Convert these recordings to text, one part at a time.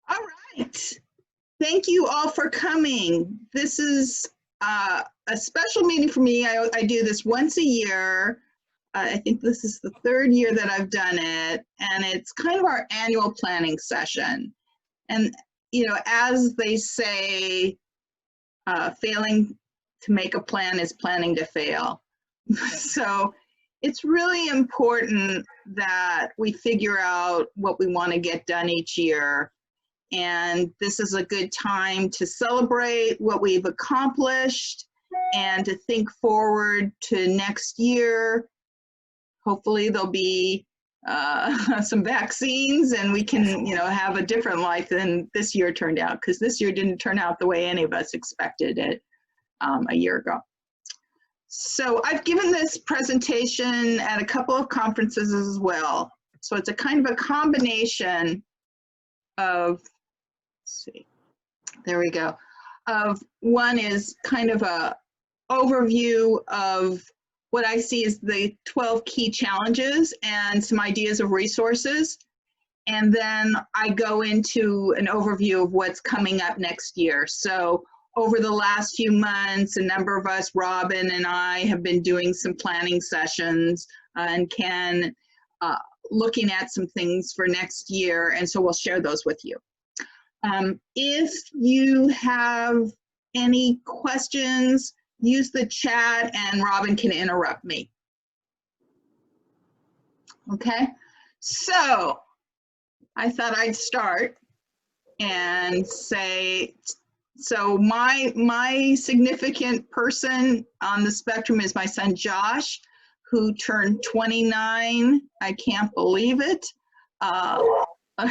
All right. Thank you all for coming. This is a special meeting for me. I do this once a year. I think this is the third year that I've done it, and it's kind of our annual planning session. And, you know, as they say, failing to make a plan is planning to fail. So it's really important that we figure out what we want to get done each year. And this is a good time to celebrate what we've accomplished and to think forward to next year. Hopefully there'll be some vaccines and we can, you know, have a different life than this year turned out, because this year didn't turn out the way any of us expected it a year ago. So I've given this presentation at a couple of conferences as well. So it's a kind of a combination of, let's see, there we go. One is kind of a overview of what I see as the 12 key challenges and some ideas of resources. And then I go into an overview of what's coming up next year. So over the last few months, a number of us, Robin and I, have been doing some planning sessions and Ken, looking at some things for next year. And so we'll share those with you. If you have any questions, use the chat and Robin can interrupt me. Okay, so I thought I'd start and say, so my significant person on the spectrum is my son Josh, who turned 29, I can't believe it,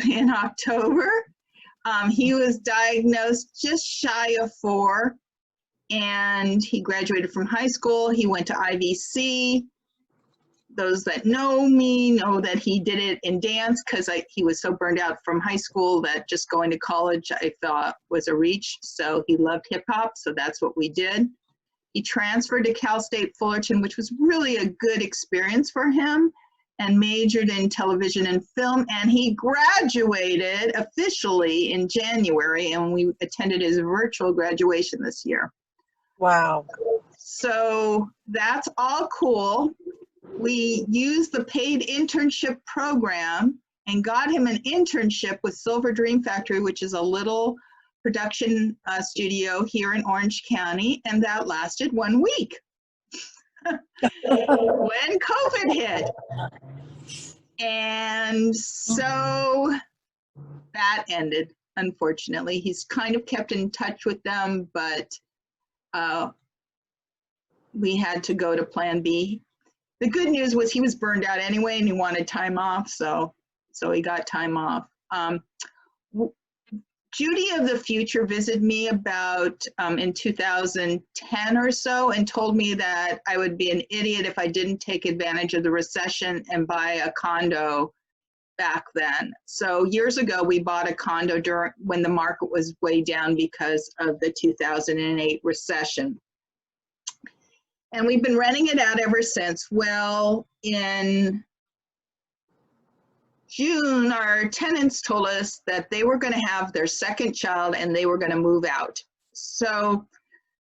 in October. He was diagnosed just shy of 4, and he graduated from high school. He went to IVC. Those that know me know that he did it in dance because he was so burned out from high school that just going to college I thought was a reach. So he loved hip hop, so that's what we did. He transferred to Cal State Fullerton, which was really a good experience for him, and majored in television and film, and he graduated officially in January, and we attended his virtual graduation this year. Wow. So that's all cool. We used the paid internship program and got him an internship with Silver Dream Factory, which is a little production studio here in Orange County, and that lasted 1 week. When COVID hit. And so that ended, unfortunately. He's kind of kept in touch with them, but we had to go to plan B. The good news was he was burned out anyway and he wanted time off, so he got time off. Judy of the future visited me about in 2010 or so and told me that I would be an idiot if I didn't take advantage of the recession and buy a condo back then. So years ago, we bought a condo when the market was way down because of the 2008 recession. And we've been renting it out ever since. Well, in June, our tenants told us that they were going to have their second child and they were going to move out. So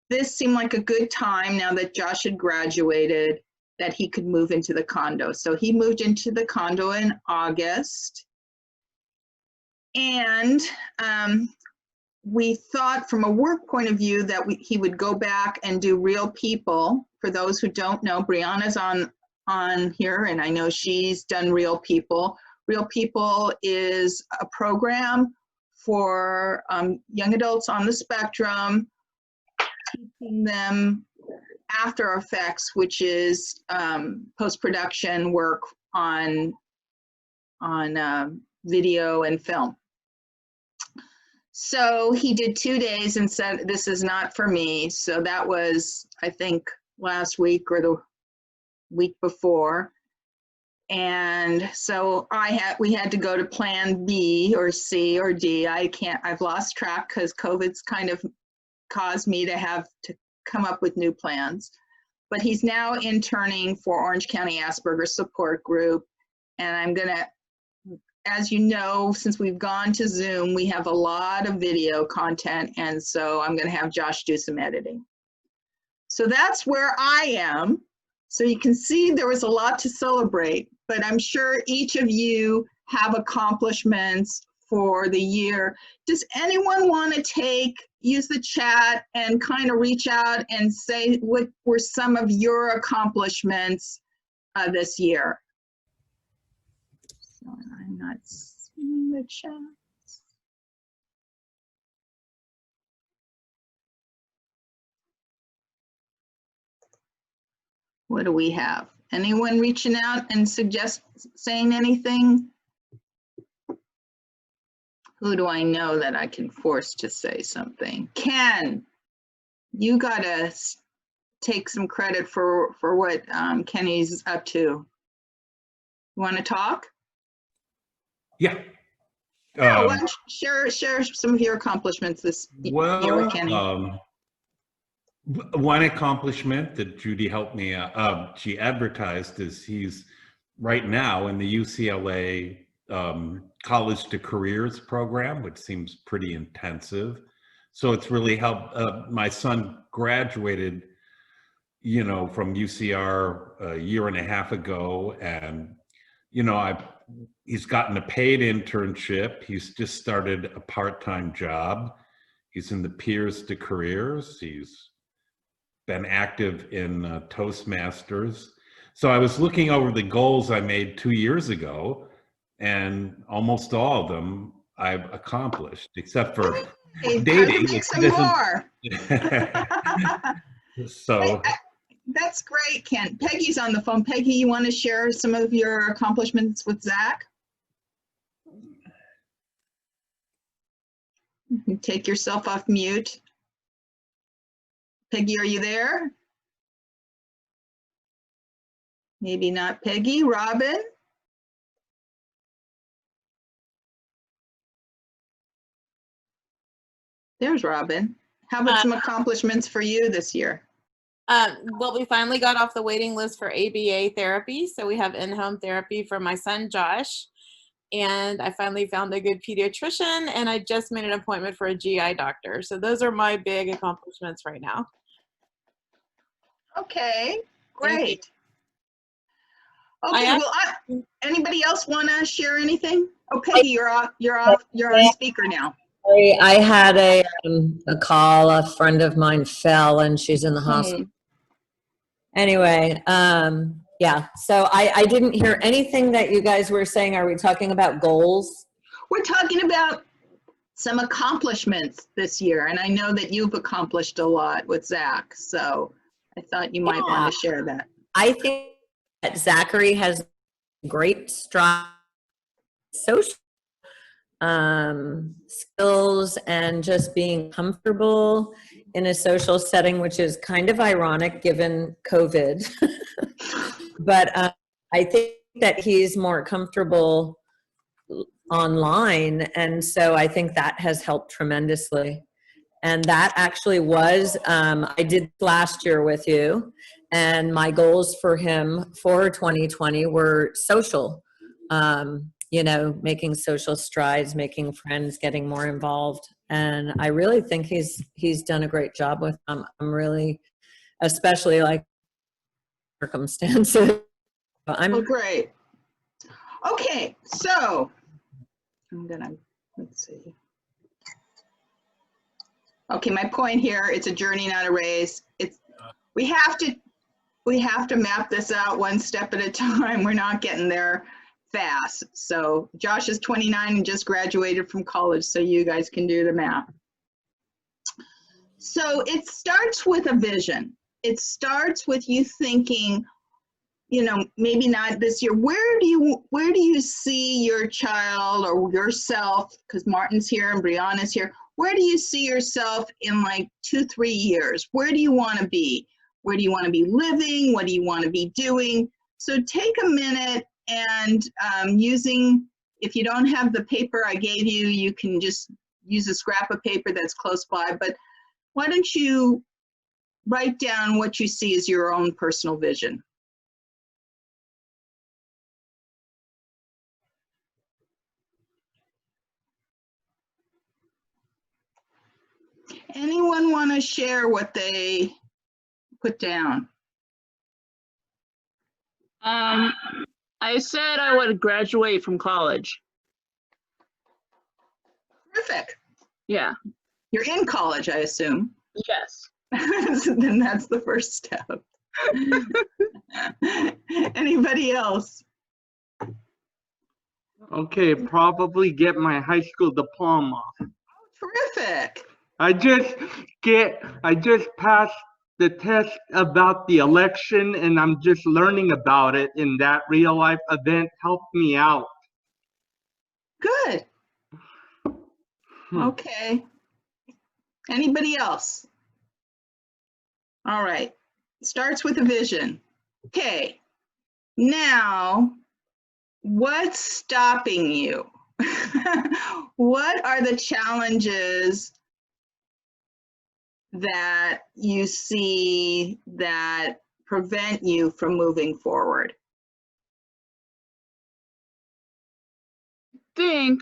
this seemed like a good time now that Josh had graduated that he could move into the condo. So he moved into the condo in August. And we thought from a work point of view that he would go back and do Real People. For those who don't know, Brianna's on here, and I know she's done Real People. Real People is a program for young adults on the spectrum, teaching them After Effects, which is post-production work on video and film. So he did 2 days and said, this is not for me. So that was, I think, last week or the week before. And so we had to go to plan B or C or D. I've lost track because COVID's kind of caused me to have to come up with new plans. But he's now interning for Orange County Asperger's Support Group. And I'm gonna as you know, since we've gone to Zoom, we have a lot of video content, and so I'm going to have Josh do some editing. So that's where I am. So you can see there was a lot to celebrate, but I'm sure each of you have accomplishments for the year. Does anyone want to use the chat and kind of reach out and say what were some of your accomplishments this year? So I'm not seeing the chat. What do we have? Anyone reaching out and saying anything? Who do I know that I can force to say something? Ken, you gotta take some credit for what Kenny's up to. You want to talk? Yeah. Yeah, why don't you share some of your accomplishments this year with Kenny. One accomplishment that Judi helped me, she advertised, is he's right now in the UCLA College to Careers program, which seems pretty intensive. So it's really helped. My son graduated, you know, from UCR a year and a half ago, and you know, he's gotten a paid internship. He's just started a part-time job. He's in the Peers to Careers. He's been active in Toastmasters. So I was looking over the goals I made 2 years ago, and almost all of them I've accomplished, except for dating. Make some more. So that's great, Ken. Peggy's on the phone. Peggy, you want to share some of your accomplishments with Zach? You can take yourself off mute. Peggy, are you there? Maybe not Peggy. Robin? There's Robin. How about some accomplishments for you this year? Well, we finally got off the waiting list for ABA therapy. So we have in-home therapy for my son, Josh. And I finally found a good pediatrician, and I just made an appointment for a GI doctor. So those are my big accomplishments right now. Okay, great. Okay, well, anybody else want to share anything? Oh, Peggy, you're on speaker now. I had a call. A friend of mine fell, and she's in the hospital. Anyway, yeah. So I didn't hear anything that you guys were saying. Are we talking about goals? We're talking about some accomplishments this year, and I know that you've accomplished a lot with Zach. So I thought you might want to share that. I think that Zachary has great strong social skills and just being comfortable in a social setting, which is kind of ironic given COVID. But I think that he's more comfortable online, and so I think that has helped tremendously. And that actually was, I did last year with you, and my goals for him for 2020 were social, you know, making social strides, making friends, getting more involved. And I really think he's done a great job with them. I'm really, especially like circumstances. Oh, great. Okay, so I'm gonna, let's see. Okay, my point here, it's a journey, not a race. We have to map this out one step at a time. We're not getting there fast. So Josh is 29 and just graduated from college, so you guys can do the math. So it starts with a vision. It starts with you thinking, you know, maybe not this year. Where do you see your child or yourself? Because Martin's here and Brianna's here. Where do you see yourself in like 2-3 years? Where do you want to be? Where do you want to be living? What do you want to be doing? So take a minute and using, if you don't have the paper I gave you, you can just use a scrap of paper that's close by. But why don't you write down what you see as your own personal vision? Anyone want to share what they put down? I said I would graduate from college. Terrific. Yeah. You're in college, I assume. Yes. So then that's the first step. Anybody else? Okay, probably get my high school diploma. Terrific. I just passed the test about the election and I'm just learning about it, and that real life event helped me out. Good. Hmm. Okay. Anybody else? All right. Starts with a vision. Okay. Now, what's stopping you? What are the challenges that you see that prevent you from moving forward? Think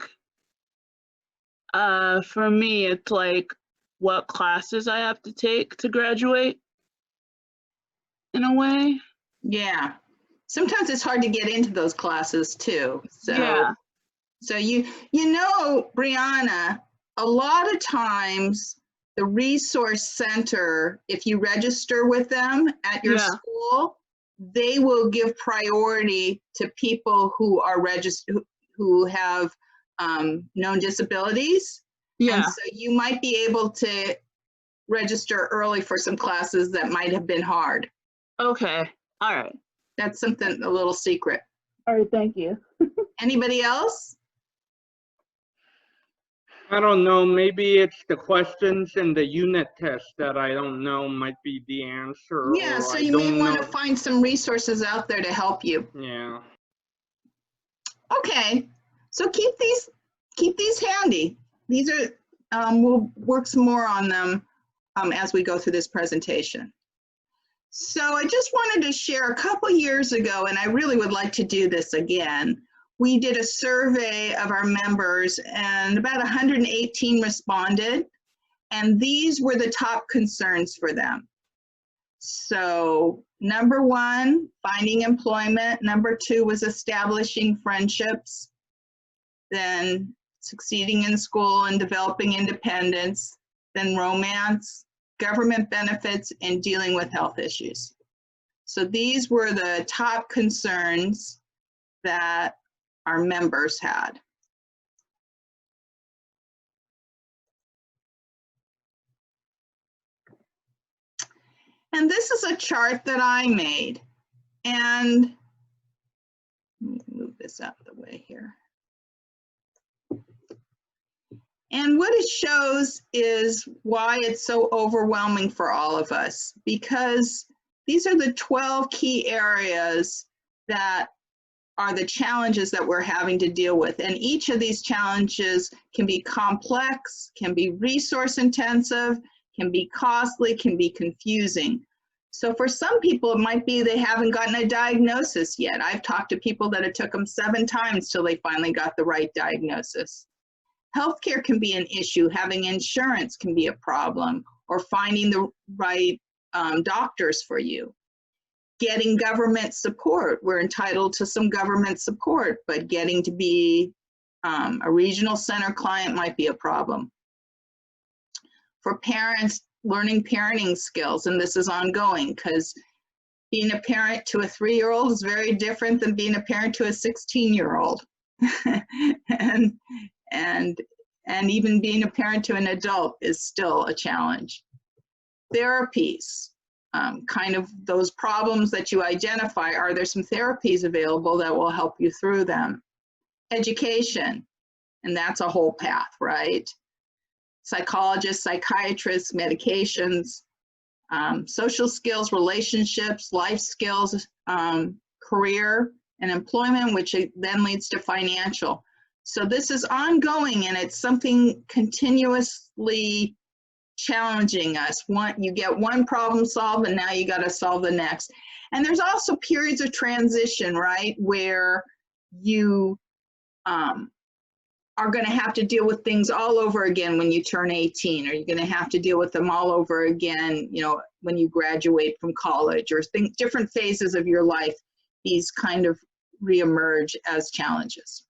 for me it's like what classes I have to take to graduate in a way. Yeah. Sometimes it's hard to get into those classes too. So, Yeah. so you know, Brianna, a lot of times the resource center, if you register with them at your Yeah. school, they will give priority to people who are registered, who have known disabilities. Yeah. And so you might be able to register early for some classes that might have been hard. Okay. All right. That's something, a little secret. All right. Thank you. Anybody else? I don't know, maybe it's the questions and the unit test that I don't know might be the answer. Yeah, or so I you may don't want to know. find some resources out there to help you. Yeah. Okay, so keep these handy. These are, we'll work some more on them as we go through this presentation. So I just wanted to share, a couple years ago, and I really would like to do this again, we did a survey of our members and about 118 responded, and these were the top concerns for them. So number one, finding employment. Number two was establishing friendships. Then succeeding in school and developing independence. Then romance, government benefits, and dealing with health issues. So these were the top concerns that our members had. And this is a chart that I made. And let me move this out of the way here. And what it shows is why it's so overwhelming for all of us, because these are the 12 key areas that are the challenges that we're having to deal with. And each of these challenges can be complex, can be resource intensive, can be costly, can be confusing. So for some people, it might be they haven't gotten a diagnosis yet. I've talked to people that it took them 7 times till they finally got the right diagnosis. Healthcare can be an issue. Having insurance can be a problem, or finding the right doctors for you. Getting government support. We're entitled to some government support, but getting to be a regional center client might be a problem. For parents, learning parenting skills, and this is ongoing, because being a parent to a 3-year-old is very different than being a parent to a 16-year-old. and even being a parent to an adult is still a challenge. Therapies, kind of those problems that you identify, are there some therapies available that will help you through them? Education, and that's a whole path, right? Psychologists, psychiatrists, medications, social skills, relationships, life skills, career and employment, which then leads to financial. So this is ongoing, and it's something continuously challenging us. You get one problem solved, and now you got to solve the next. And there's also periods of transition, right, where you are going to have to deal with things all over again when you turn 18, or you're going to have to deal with them all over again, you know, when you graduate from college, or different phases of your life, these kind of reemerge as challenges.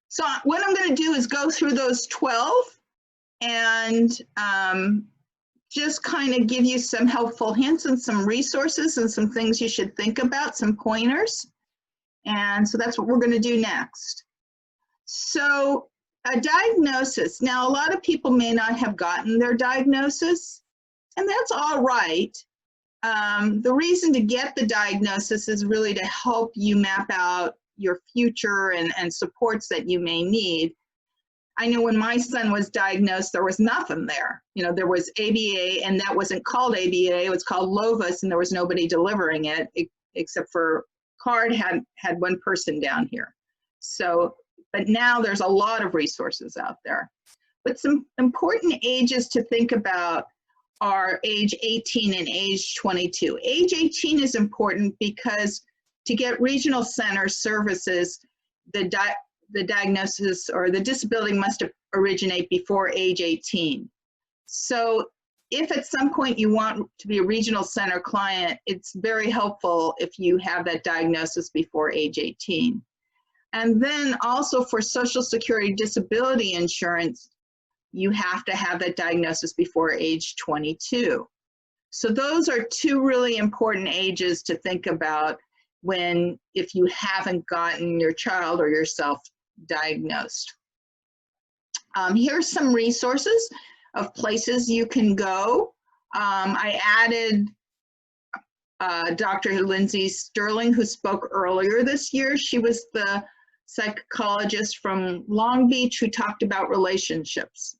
So what I'm going to do is go through those 12 and just kind of give you some helpful hints and some resources and some things you should think about, some pointers. And so that's what we're going to do next. So a diagnosis. Now, a lot of people may not have gotten their diagnosis, and that's all right. The reason to get the diagnosis is really to help you map out your future and supports that you may need. I know when my son was diagnosed, there was nothing there. You know, there was ABA, and that wasn't called ABA, it was called Lovis, and there was nobody delivering it except for CARD had one person down here. So, but now there's a lot of resources out there. But some important ages to think about are age 18 and age 22. Age 18 is important because to get regional center services, the diagnosis or the disability must originate before age 18. So if at some point you want to be a regional center client, it's very helpful if you have that diagnosis before age 18. And then also for Social Security disability insurance, you have to have that diagnosis before age 22. So those are two really important ages to think about if you haven't gotten your child or yourself diagnosed. Here's some resources of places you can go. I added Dr. Lindsay Sterling, who spoke earlier this year. She was the psychologist from Long Beach who talked about relationships.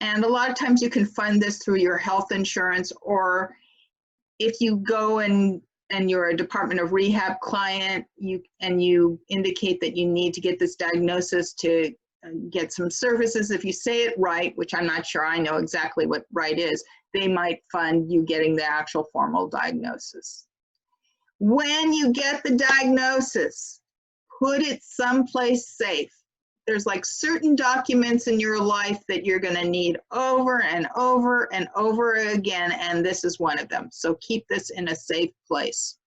And a lot of times you can fund this through your health insurance, or if you go and you're a Department of Rehab client, you indicate that you need to get this diagnosis to get some services. If you say it right, which I'm not sure I know exactly what right is, they might fund you getting the actual formal diagnosis. When you get the diagnosis, put it someplace safe. There's like certain documents in your life that you're going to need over and over and over again, and this is one of them. So keep this in a safe place.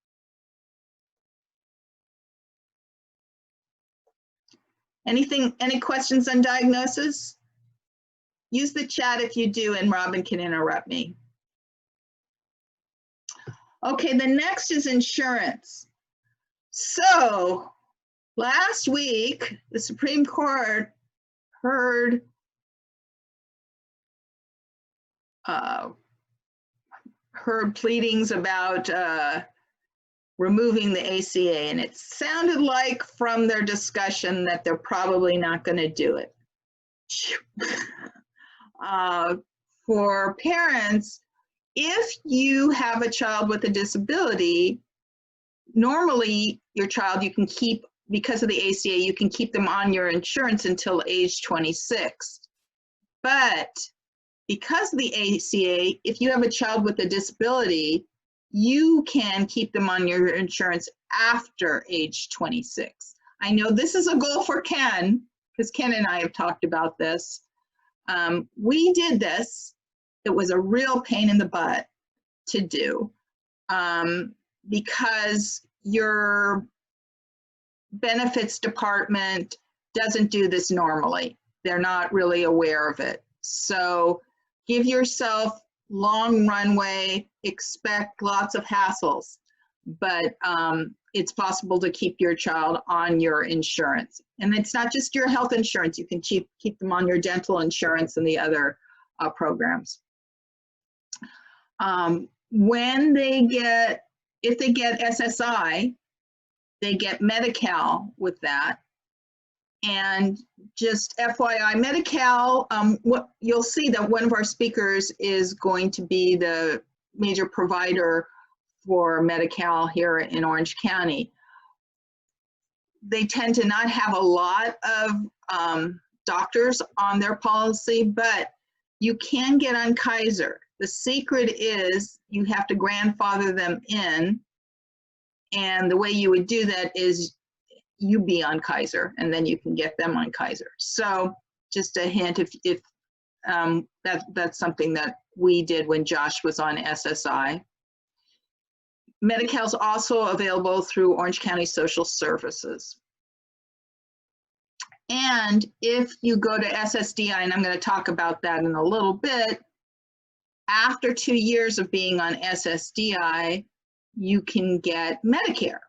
Any questions on diagnosis? Use the chat if you do, and Robin can interrupt me. Okay, the next is insurance. So last week, the Supreme Court heard pleadings about removing the ACA, and it sounded like from their discussion that they're probably not going to do it. For parents, if you have a child with a disability, normally your child you can keep, because of the ACA, you can keep them on your insurance until age 26. But because of the ACA, if you have a child with a disability, you can keep them on your insurance after age 26. I know this is a goal for Ken, because Ken and I have talked about this. We did this. It was a real pain in the butt to do because your benefits department doesn't do this normally. They're not really aware of it. So give yourself long runway, expect lots of hassles, but it's possible to keep your child on your insurance. And it's not just your health insurance, you can keep them on your dental insurance and the other programs. If they get SSI, they get Medi-Cal with that. And just FYI, Medi-Cal, what you'll see that one of our speakers is going to be the major provider for Medi-Cal here in Orange County. They tend to not have a lot of doctors on their policy, but you can get on Kaiser. The secret is you have to grandfather them in, And the way you would do that is you be on Kaiser, and then you can get them on Kaiser. So just a hint, if that's something that we did when Josh was on SSI. Medi-Cal is also available through Orange County Social Services. And if you go to SSDI, and I'm going to talk about that in a little bit, after 2 years of being on SSDI, you can get Medicare.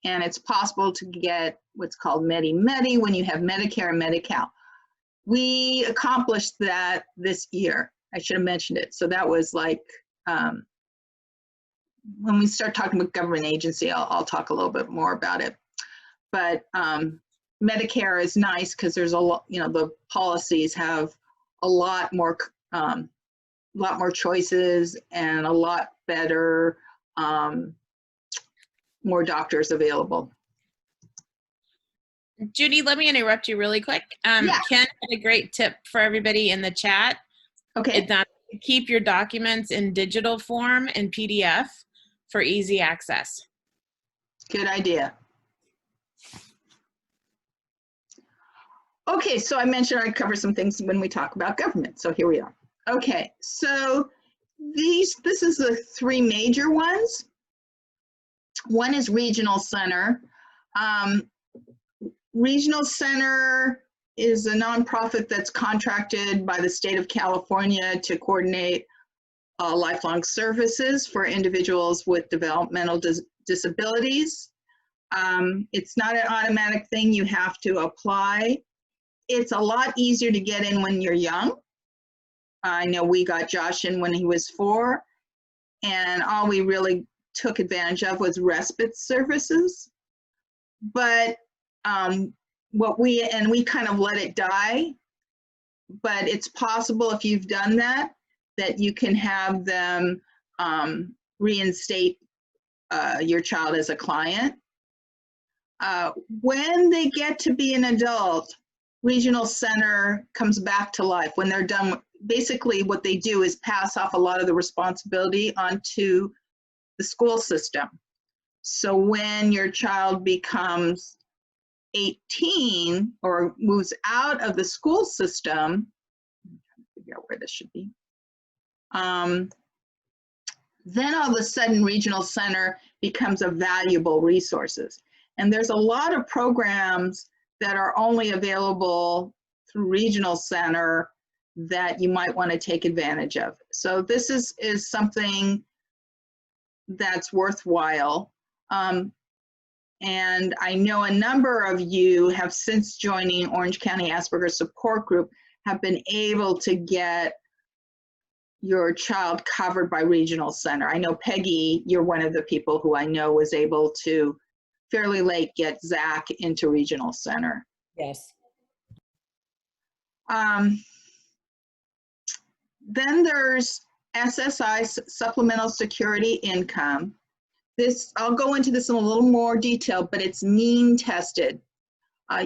And it's possible to get what's called Medi-Medi when you have Medicare and Medi-Cal. We accomplished that this year. I should have mentioned it. So that was like, when we start talking about government agency, I'll talk a little bit more about it. But Medicare is nice because there's a lot, the policies have a lot more choices and a lot better, more doctors available. Judi, let me interrupt you really quick. Yeah. Ken had a great tip for everybody in the chat. Okay. It's that keep your documents in digital form and PDF for easy access. Good idea. Okay, so I mentioned I'd cover some things when we talk about government. So here we are. Okay, so this is the 3 major ones. One is Regional Center. Regional Center is a nonprofit that's contracted by the state of California to coordinate lifelong services for individuals with developmental disabilities. It's not an automatic thing. You have to apply. It's a lot easier to get in when you're young. I know we got Josh in when he was 4, and all we really took advantage of was respite services. But we kind of let it die, but it's possible if you've done that you can have them reinstate your child as a client. When they get to be an adult, Regional Center comes back to life. When they're done, basically what they do is pass off a lot of the responsibility onto the school system. So when your child becomes 18 or moves out of the school system, I'm trying to figure out where this should be, then all of a sudden Regional Center becomes a valuable resources. And there's a lot of programs that are only available through Regional Center that you might want to take advantage of. So this is something that's worthwhile. And I know a number of you have, since joining Orange County Asperger's Support Group, have been able to get your child covered by Regional Center. I know Peggy, you're one of the people who I know was able to fairly late get Zach into Regional Center. Yes. Then there's SSI, Supplemental Security Income. I'll go into this in a little more detail, but it's mean tested.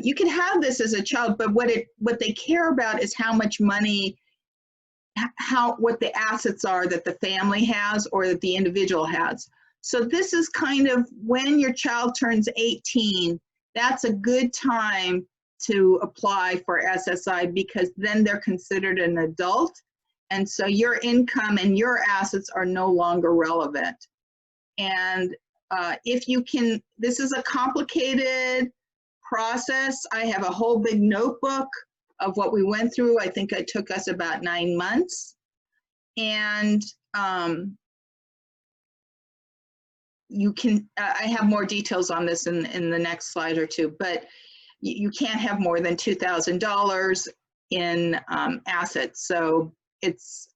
You can have this as a child, but what they care about is how much money, what the assets are that the family has or that the individual has. So this is kind of when your child turns 18, that's a good time to apply for SSI because then they're considered an adult. And so your income and your assets are no longer relevant. And if you can, this is a complicated process. I have a whole big notebook of what we went through. I think it took us about 9 months. And you can, I have more details on this in the next slide or two, but you can't have more than $2,000 in assets. So it's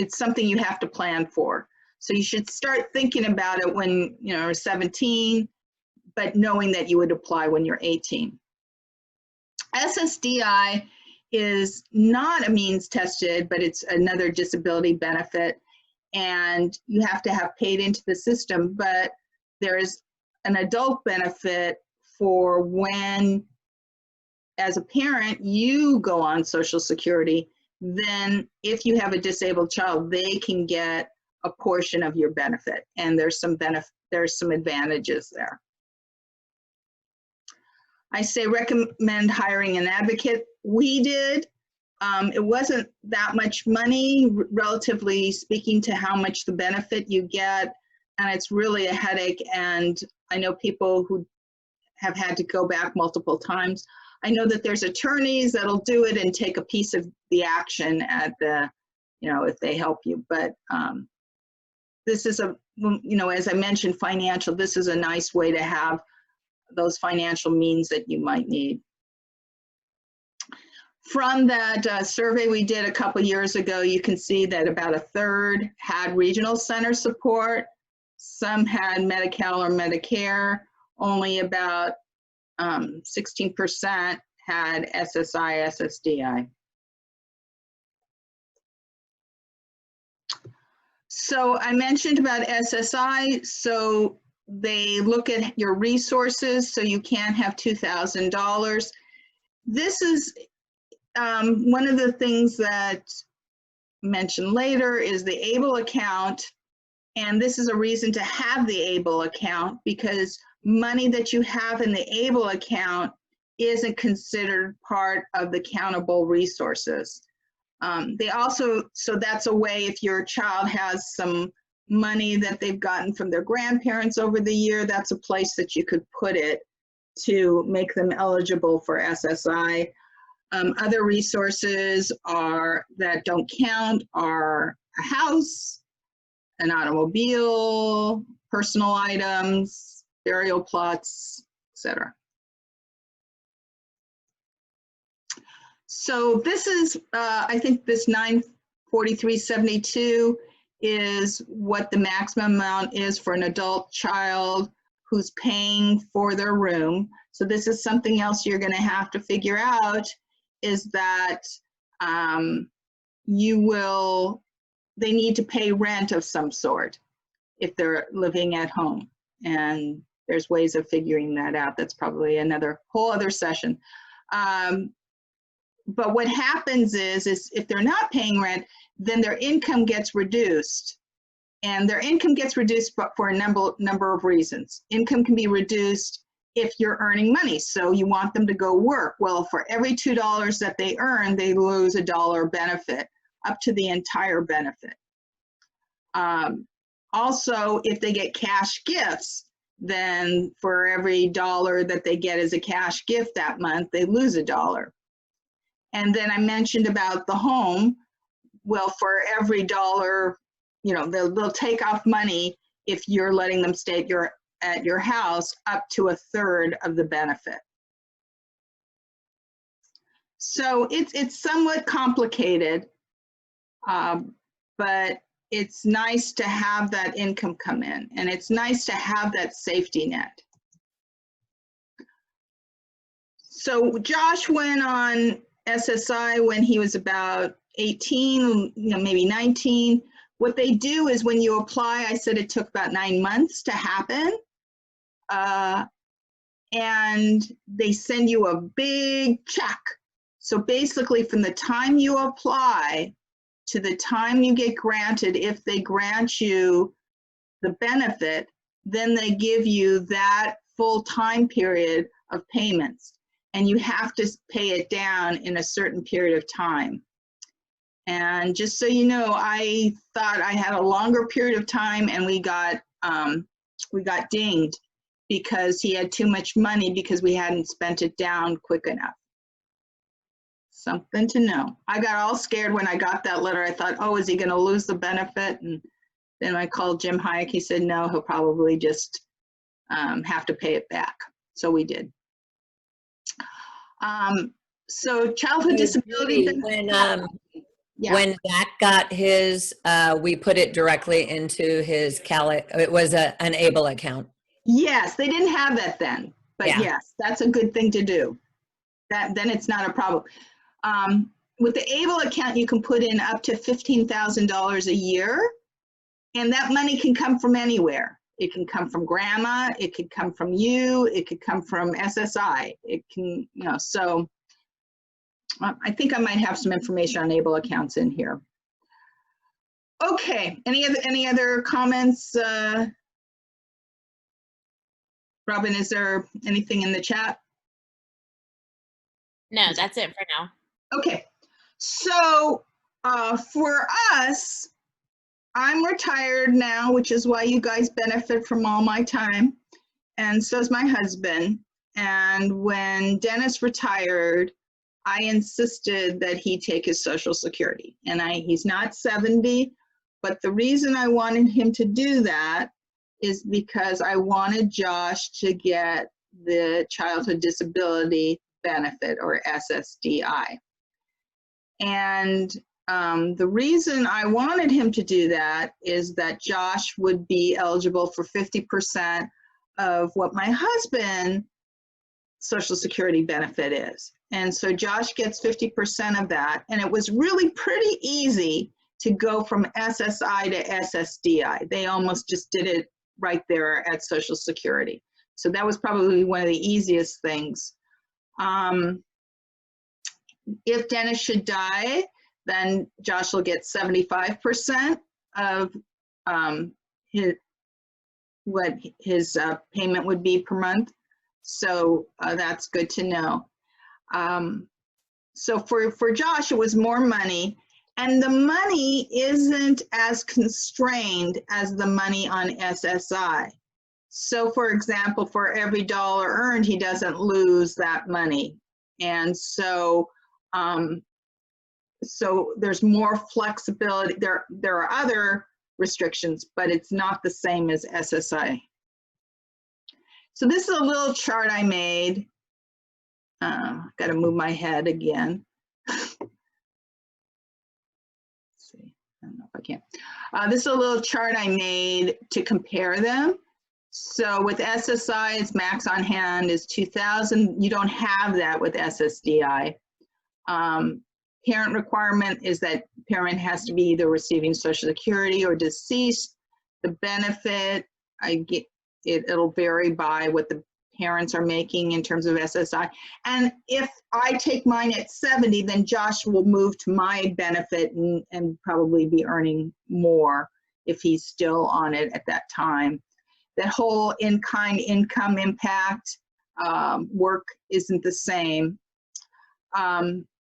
something you have to plan for. So you should start thinking about it when you're 17, but knowing that you would apply when you're 18. SSDI is not a means tested, but it's another disability benefit. And you have to have paid into the system, but there's an adult benefit for when, as a parent, you go on Social Security, then if you have a disabled child, they can get a portion of your benefit, and there's some advantages there. I say recommend hiring an advocate. We did. It wasn't that much money, relatively speaking, to how much the benefit you get, and it's really a headache. And I know people who have had to go back multiple times. I know that there's attorneys that'll do it and take a piece of the action at the, if they help you. But this is as I mentioned, financial, this is a nice way to have those financial means that you might need. From that survey we did a couple years ago, you can see that about a third had regional center support. Some had Medi-Cal or Medicare. Only about 16% had SSI, SSDI. So I mentioned about SSI. So they look at your resources, so you can't have $2,000. This is one of the things that I mentioned later is the ABLE account. And this is a reason to have the ABLE account, because money that you have in the ABLE account isn't considered part of the countable resources. They also, so that's a way if your child has some money that they've gotten from their grandparents over the year, that's a place that you could put it to make them eligible for SSI. Other resources that don't count are a house, an automobile, personal items, burial plots, etc. So this is, I think this 943.72 is what the maximum amount is for an adult child who's paying for their room. So this is something else you're going to have to figure out, is that they need to pay rent of some sort if they're living at home. And there's ways of figuring that out. That's probably another whole other session. But what happens is if they're not paying rent, then their income gets reduced. And their income gets reduced for a number of reasons. Income can be reduced if you're earning money. So you want them to go work. Well, for every $2 that they earn, they lose $1 benefit, up to the entire benefit. Also, if they get cash gifts, then for every $1 that they get as a cash gift that month, they lose $1. And then I mentioned about the home. Well, for every $1, they'll take off money if you're letting them stay at your house, up to a third of the benefit. So it's somewhat complicated, but it's nice to have that income come in, and it's nice to have that safety net. So Josh went on SSI when he was about 18, maybe 19. What they do is when you apply, I said it took about 9 months to happen. And they send you a big check. So basically from the time you apply to the time you get granted, if they grant you the benefit, then they give you that full time period of payments. And you have to pay it down in a certain period of time. And just so you know, I thought I had a longer period of time, and we got dinged because he had too much money because we hadn't spent it down quick enough. Something to know. I got all scared when I got that letter. I thought, oh, is he going to lose the benefit? And then I called Jim Hayek. He said, no, he'll probably just have to pay it back. So we did. So childhood disability. When Zach got his, we put it directly into his it was an ABLE account. Yes, they didn't have that then, but yeah. Yes, that's a good thing to do. Then it's not a problem. With the ABLE account, you can put in up to $15,000 a year, and that money can come from anywhere. It can come from grandma, it could come from you, it could come from SSI. It can, so I think I might have some information on ABLE accounts in here. Okay, any other comments? Robin, is there anything in the chat? No, that's it for now. Okay, so for us, I'm retired now, which is why you guys benefit from all my time, and so is my husband. And when Dennis retired, I insisted that he take his Social Security. And he's not 70, but the reason I wanted him to do that is because I wanted Josh to get the Childhood Disability Benefit, or SSDI. And the reason I wanted him to do that is that Josh would be eligible for 50% of what my husband's Social Security benefit is. And so Josh gets 50% of that. And it was really pretty easy to go from SSI to SSDI. They almost just did it right there at Social Security. So that was probably one of the easiest things. If Dennis should die, then Josh will get 75% of what his payment would be per month. So that's good to know. So for Josh, it was more money, and the money isn't as constrained as the money on SSI. So for example, for every dollar earned, he doesn't lose that money. And so so there's more flexibility. There are other restrictions, but it's not the same as SSI. So this is a little chart I made. Got to move my head again. Let's see, I don't know if I can. This is a little chart I made to compare them. So with SSI, its max on hand is 2,000. You don't have that with SSDI. Parent requirement is that parent has to be either receiving Social Security or deceased. The benefit, it'll vary by what the parents are making in terms of SSI. And if I take mine at 70, then Josh will move to my benefit and probably be earning more if he's still on it at that time. That whole in-kind income impact, work isn't the same.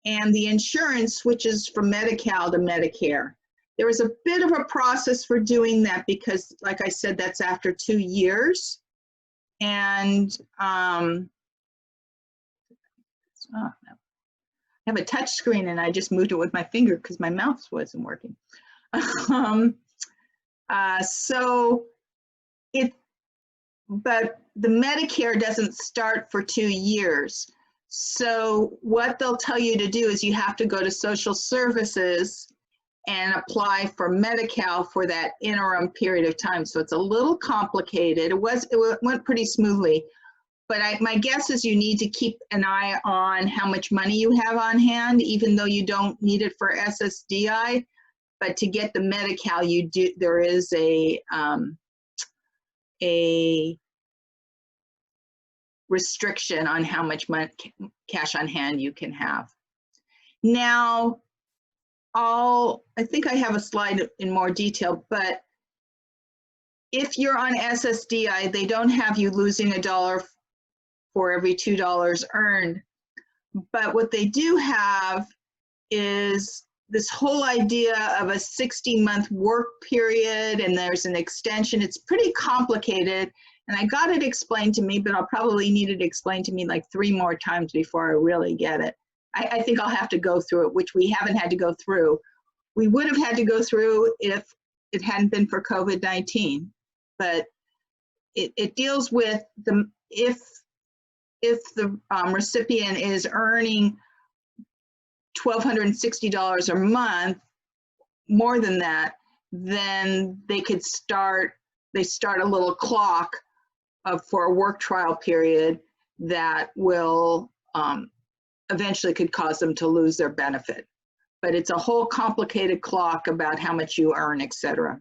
And the insurance switches from Medi-Cal to Medicare. There was a bit of a process for doing that because, like I said, that's after 2 years. And I have a touch screen and I just moved it with my finger because my mouse wasn't working. But the Medicare doesn't start for 2 years. So what they'll tell you to do is you have to go to social services and apply for Medi-Cal for that interim period of time. So it's a little complicated. It went pretty smoothly, but my guess is you need to keep an eye on how much money you have on hand, even though you don't need it for SSDI. But to get the Medi-Cal, there is a restriction on how much cash on hand you can have. Now, I think I have a slide in more detail, but if you're on SSDI, they don't have you losing $1 for every $2 earned. But what they do have is this whole idea of a 60-month work period, and there's an extension. It's pretty complicated. And I got it explained to me, but I'll probably need it explained to me like 3 more times before I really get it. I think I'll have to go through it, which we haven't had to go through. We would have had to go through if it hadn't been for COVID-19. But it deals with if the recipient is earning $1,260 a month, more than that, then they start a little clock for a work trial period that will eventually could cause them to lose their benefit. But it's a whole complicated clock about how much you earn, etc.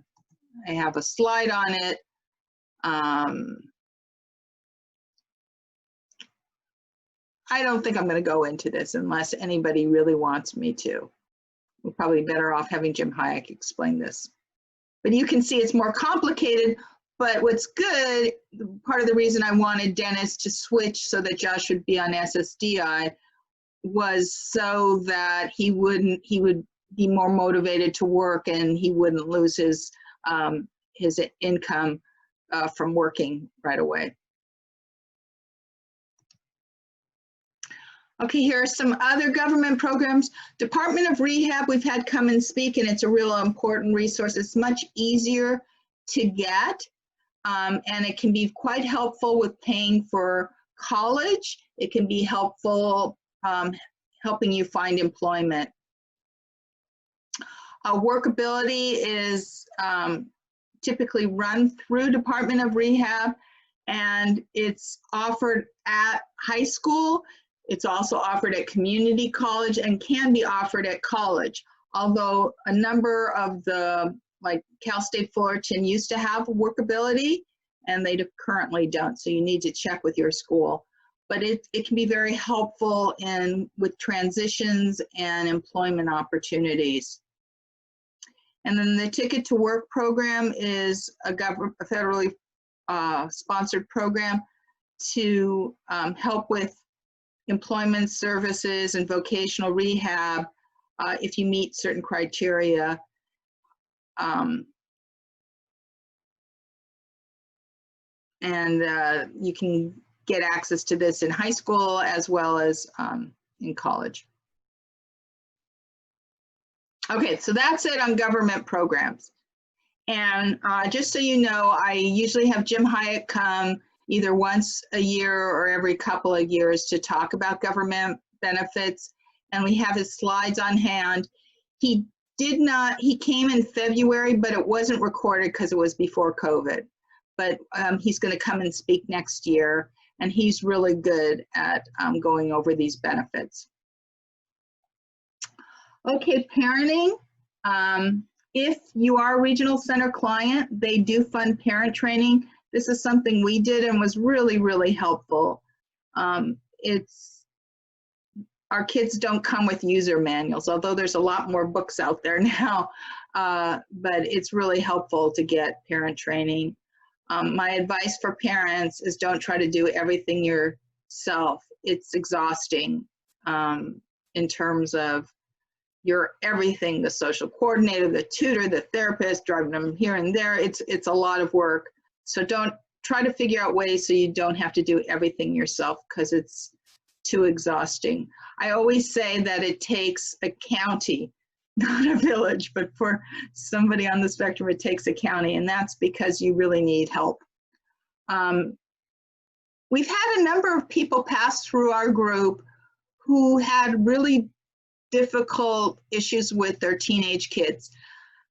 I have a slide on it. I don't think I'm going to go into this unless anybody really wants me to. We're probably better off having Jim Hayek explain this. But you can see it's more complicated. But what's good, part of the reason I wanted Dennis to switch so that Josh would be on SSDI was so that he would be more motivated to work and he wouldn't lose his income from working right away. Okay, here are some other government programs. Department of Rehab, we've had come and speak, and it's a real important resource. It's much easier to get, and it can be quite helpful with paying for college. It can be helpful helping you find employment. Workability is typically run through Department of Rehab, and it's offered at high school. It's also offered at community college and can be offered at college, although a number of the, like Cal State Fullerton used to have workability and they currently don't, so you need to check with your school. But it can be very helpful with transitions and employment opportunities. And then the Ticket to Work program is a federally sponsored program to help with employment services and vocational rehab if you meet certain criteria. You can get access to this in high school as well as in college. Okay, so that's it on government programs. And just so you know, I usually have Jim Hyatt come either once a year or every couple of years to talk about government benefits. And we have his slides on hand. He came in February, but it wasn't recorded because it was before COVID. But he's going to come and speak next year. And he's really good at going over these benefits. Okay, parenting. If you are a regional center client, they do fund parent training. This is something we did and was really, really helpful. Our kids don't come with user manuals, although there's a lot more books out there now, but it's really helpful to get parent training. My advice for parents is don't try to do everything yourself. It's exhausting in terms of your everything, the social coordinator, the tutor, the therapist, driving them here and there. It's a lot of work. So don't try to figure out ways so you don't have to do everything yourself because it's too exhausting. I always say that it takes a county, not a village, but for somebody on the spectrum, it takes a county, and that's because you really need help. We've had a number of people pass through our group who had really difficult issues with their teenage kids.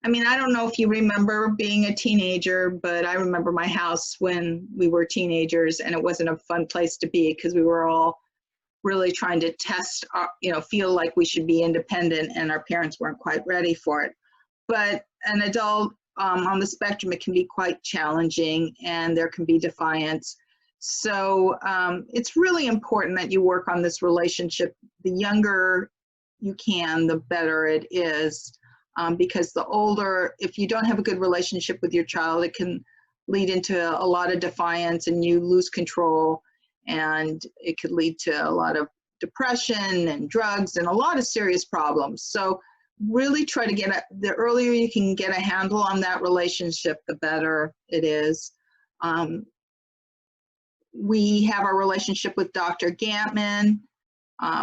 I mean, I don't know if you remember being a teenager, but I remember my house when we were teenagers, and it wasn't a fun place to be because we were all really trying to test, feel like we should be independent, and our parents weren't quite ready for it. But an adult on the spectrum, it can be quite challenging, and there can be defiance. So it's really important that you work on this relationship. The younger you can, the better it is. Because the older, if you don't have a good relationship with your child, it can lead into a lot of defiance and you lose control, and it could lead to a lot of depression and drugs and a lot of serious problems. So really try to the earlier you can get a handle on that relationship, the better it is. We have our relationship with Dr. Gantman,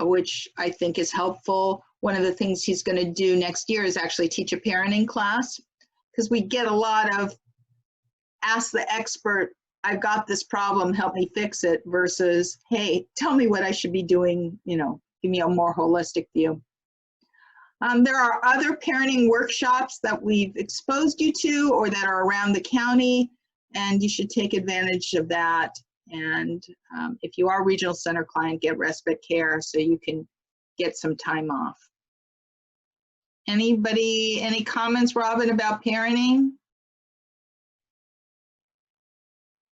which I think is helpful. One of the things he's going to do next year is actually teach a parenting class, because we get a lot of ask the expert, I've got this problem, help me fix it, versus, hey, tell me what I should be doing, give me a more holistic view. There are other parenting workshops that we've exposed you to or that are around the county, and you should take advantage of that. And if you are a regional center client, get respite care so you can get some time off. Anybody, any comments, Robin, about parenting?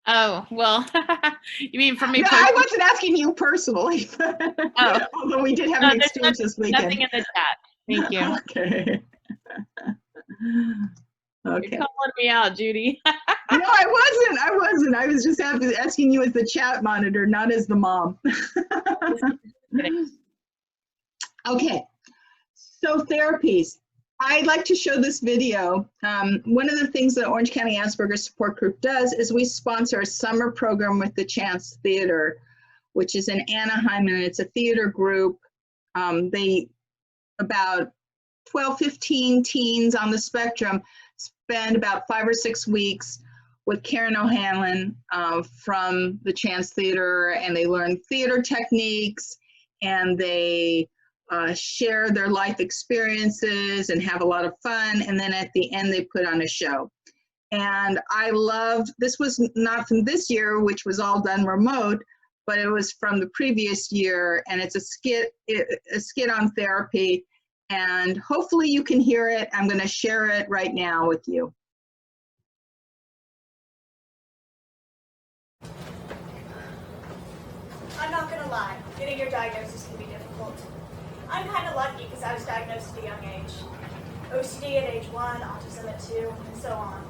Oh, well, you mean for me? No, I wasn't asking you personally. Oh. Although we did have an experience this weekend. Nothing in the chat. Thank you. Okay. Okay. You're calling me out, Judi. No, I wasn't. I was just asking you as the chat monitor, not as the mom. Okay, so therapies. I'd like to show this video. One of the things that Orange County Asperger Support Group does is we sponsor a summer program with the Chance Theater, which is in Anaheim, and it's a theater group. They, about 12, 15 teens on the spectrum, spend about 5 or 6 weeks with Karen O'Hanlon from the Chance Theater, and they learn theater techniques, and they share their life experiences and have a lot of fun, and then at the end they put on a show. And I loved, this was not from this year, which was all done remote, but it was from the previous year, and it's a skit on therapy, and hopefully you can hear it. I'm going to share it right now with you. I'm not gonna lie, getting your diagnosis can be difficult. I'm kind of lucky because I was diagnosed at a young age. OCD at age 1, autism at 2, and so on.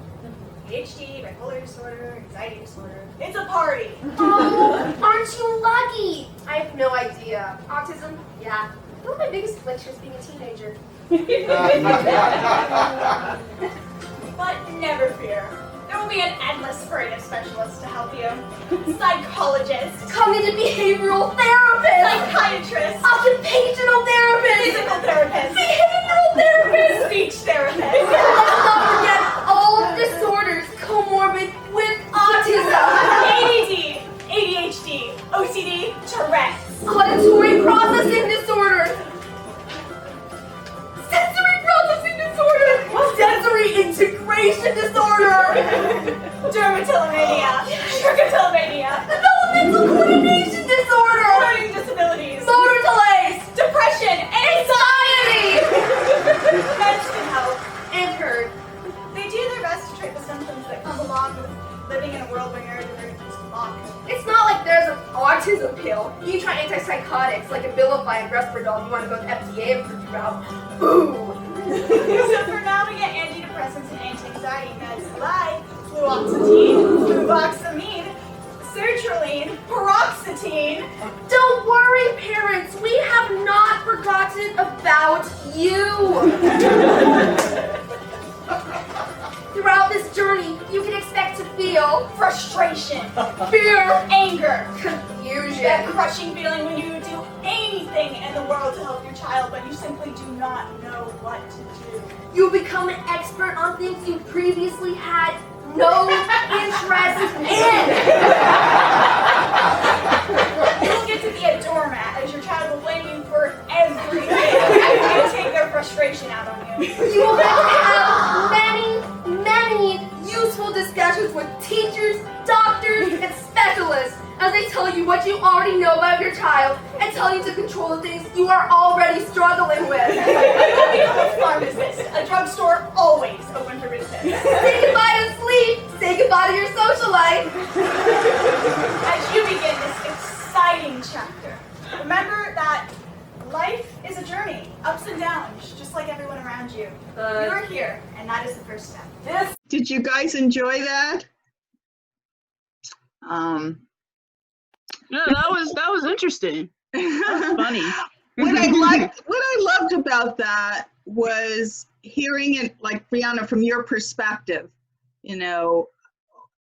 ADHD, bipolar disorder, anxiety disorder. It's a party! Oh, aren't you lucky? I have no idea. Autism? Yeah. One of my biggest afflictions being a teenager. But never fear. There will be an endless parade of specialists to help you. Psychologists, Cognitive behavioral therapist, psychiatrists, occupational therapist, physical therapists, behavioral therapist. speech therapists. Let's not forget all disorders comorbid with autism. ADD, ADHD, OCD, Tourette's. Auditory processing disorder. Sensory processing disorder. Sensory integration disorder. Dermatillomania, trichotillomania, Developmental coordination disorder. learning disabilities, Motor delays. depression, and anxiety. Meds can help. It hurt. They do their best to treat the symptoms that come along with living in a world where neurodiversity is blocked. It's not like there's an autism pill. You try antipsychotics like Abilify and Risperdal. You want to go to FDA and prove you out. Boo! So for now, we get antidepressants and anti-anxiety meds like fluoxetine, fluvoxamine, sertraline, paroxetine. Don't worry, parents. We have not forgotten about you. Throughout this journey, you can expect to feel Frustration, fear, anger, confusion, that crushing feeling when you do anything in the world to help your child, but you simply do not know what to do. You'll become an expert on things you previously had no interest in. You'll get to be a doormat as your child will blame you for everything and take their frustration out on you. You will have many useful discussions with teachers, doctors, and specialists as they tell you what you already know about your child and tell you to control the things you are already struggling with. You'll become a pharmacist, a drugstore always open for business. Say goodbye to sleep. Say goodbye to your social life. As you begin this exciting chapter, remember that life is a journey, ups and downs, just like everyone around you. You are here, and that is the first step. Did you guys enjoy that? Yeah, that was interesting. That's funny. What I loved about that was hearing it, like, Brianna, from your perspective. You know,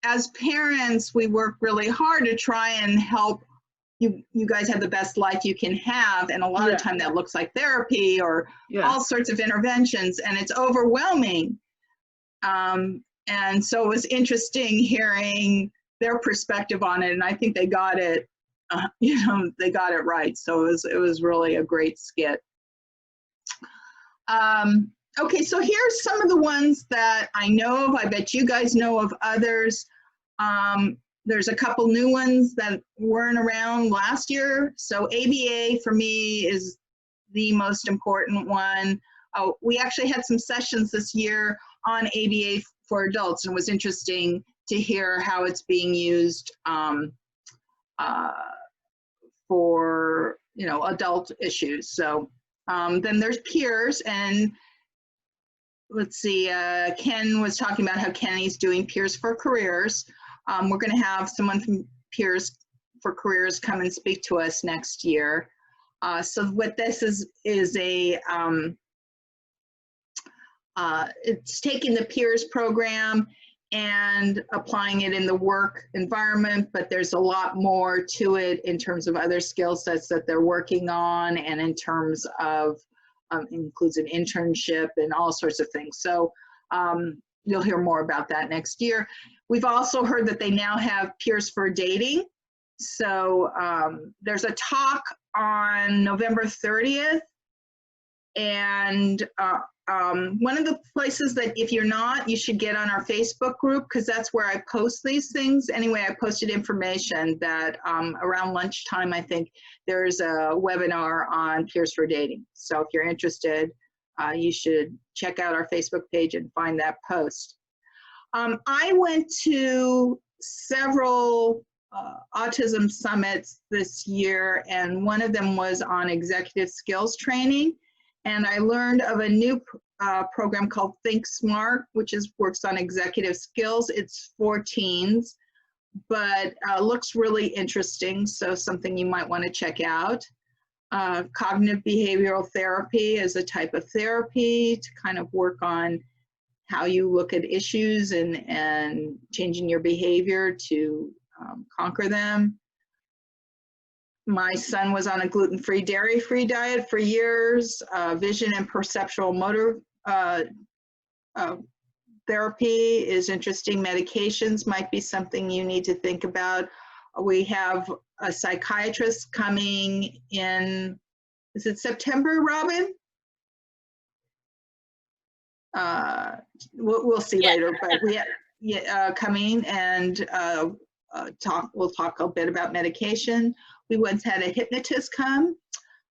as parents, we work really hard to try and help you guys have the best life you can have, and a lot of time that looks like therapy or all sorts of interventions, and it's overwhelming. And so it was interesting hearing their perspective on it, and I think they got it. They got it right. So it was really a great skit. Okay, so here's some of the ones that I know of. I bet you guys know of others. There's a couple new ones that weren't around last year. So ABA for me is the most important one. We actually had some sessions this year on ABA for adults, and it was interesting to hear how it's being used for adult issues. So then there's peers, and let's see, Ken was talking about how Kenny's doing Peers for Careers. We're going to have someone from Peers for Careers come and speak to us next year. So what this is a, it's taking the Peers program and applying it in the work environment, but there's a lot more to it in terms of other skill sets that they're working on, and in terms of includes an internship and all sorts of things. So you'll hear more about that next year. We've also heard that they now have Peers for Dating. So there's a talk on November 30th, and one of the places that if you're not, you should get on our Facebook group, because that's where I post these things. Anyway, I posted information that around lunchtime, I think, there's a webinar on Peers for Dating. So if you're interested, you should check out our Facebook page and find that post. I went to several autism summits this year, and one of them was on executive skills training. And I learned of a new program called Think Smart, which works on executive skills. It's for teens, but looks really interesting, so something you might want to check out. Cognitive behavioral therapy is a type of therapy to kind of work on how you look at issues and changing your behavior to conquer them. My son was on a gluten-free, dairy-free diet for years. Vision and perceptual motor therapy is interesting. Medications might be something you need to think about. We have a psychiatrist coming in, is it September, Robin? We'll see later, but we have coming, and we'll talk a bit about medication. We once had a hypnotist come,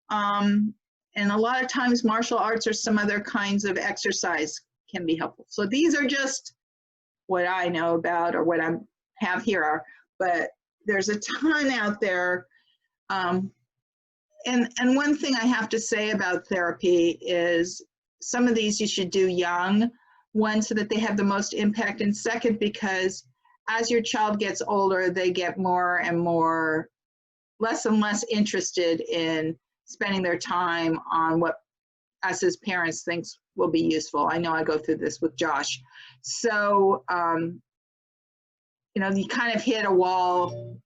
and a lot of times martial arts or some other kinds of exercise can be helpful. So these are just what I know about or what I have here, but there's a ton out there. And one thing I have to say about therapy is some of these you should do young, one, so that they have the most impact, and second, because as your child gets older, they get more and more, less and less interested in spending their time on what us as parents thinks will be useful. I know I go through this with Josh. So, you know, you kind of hit a wall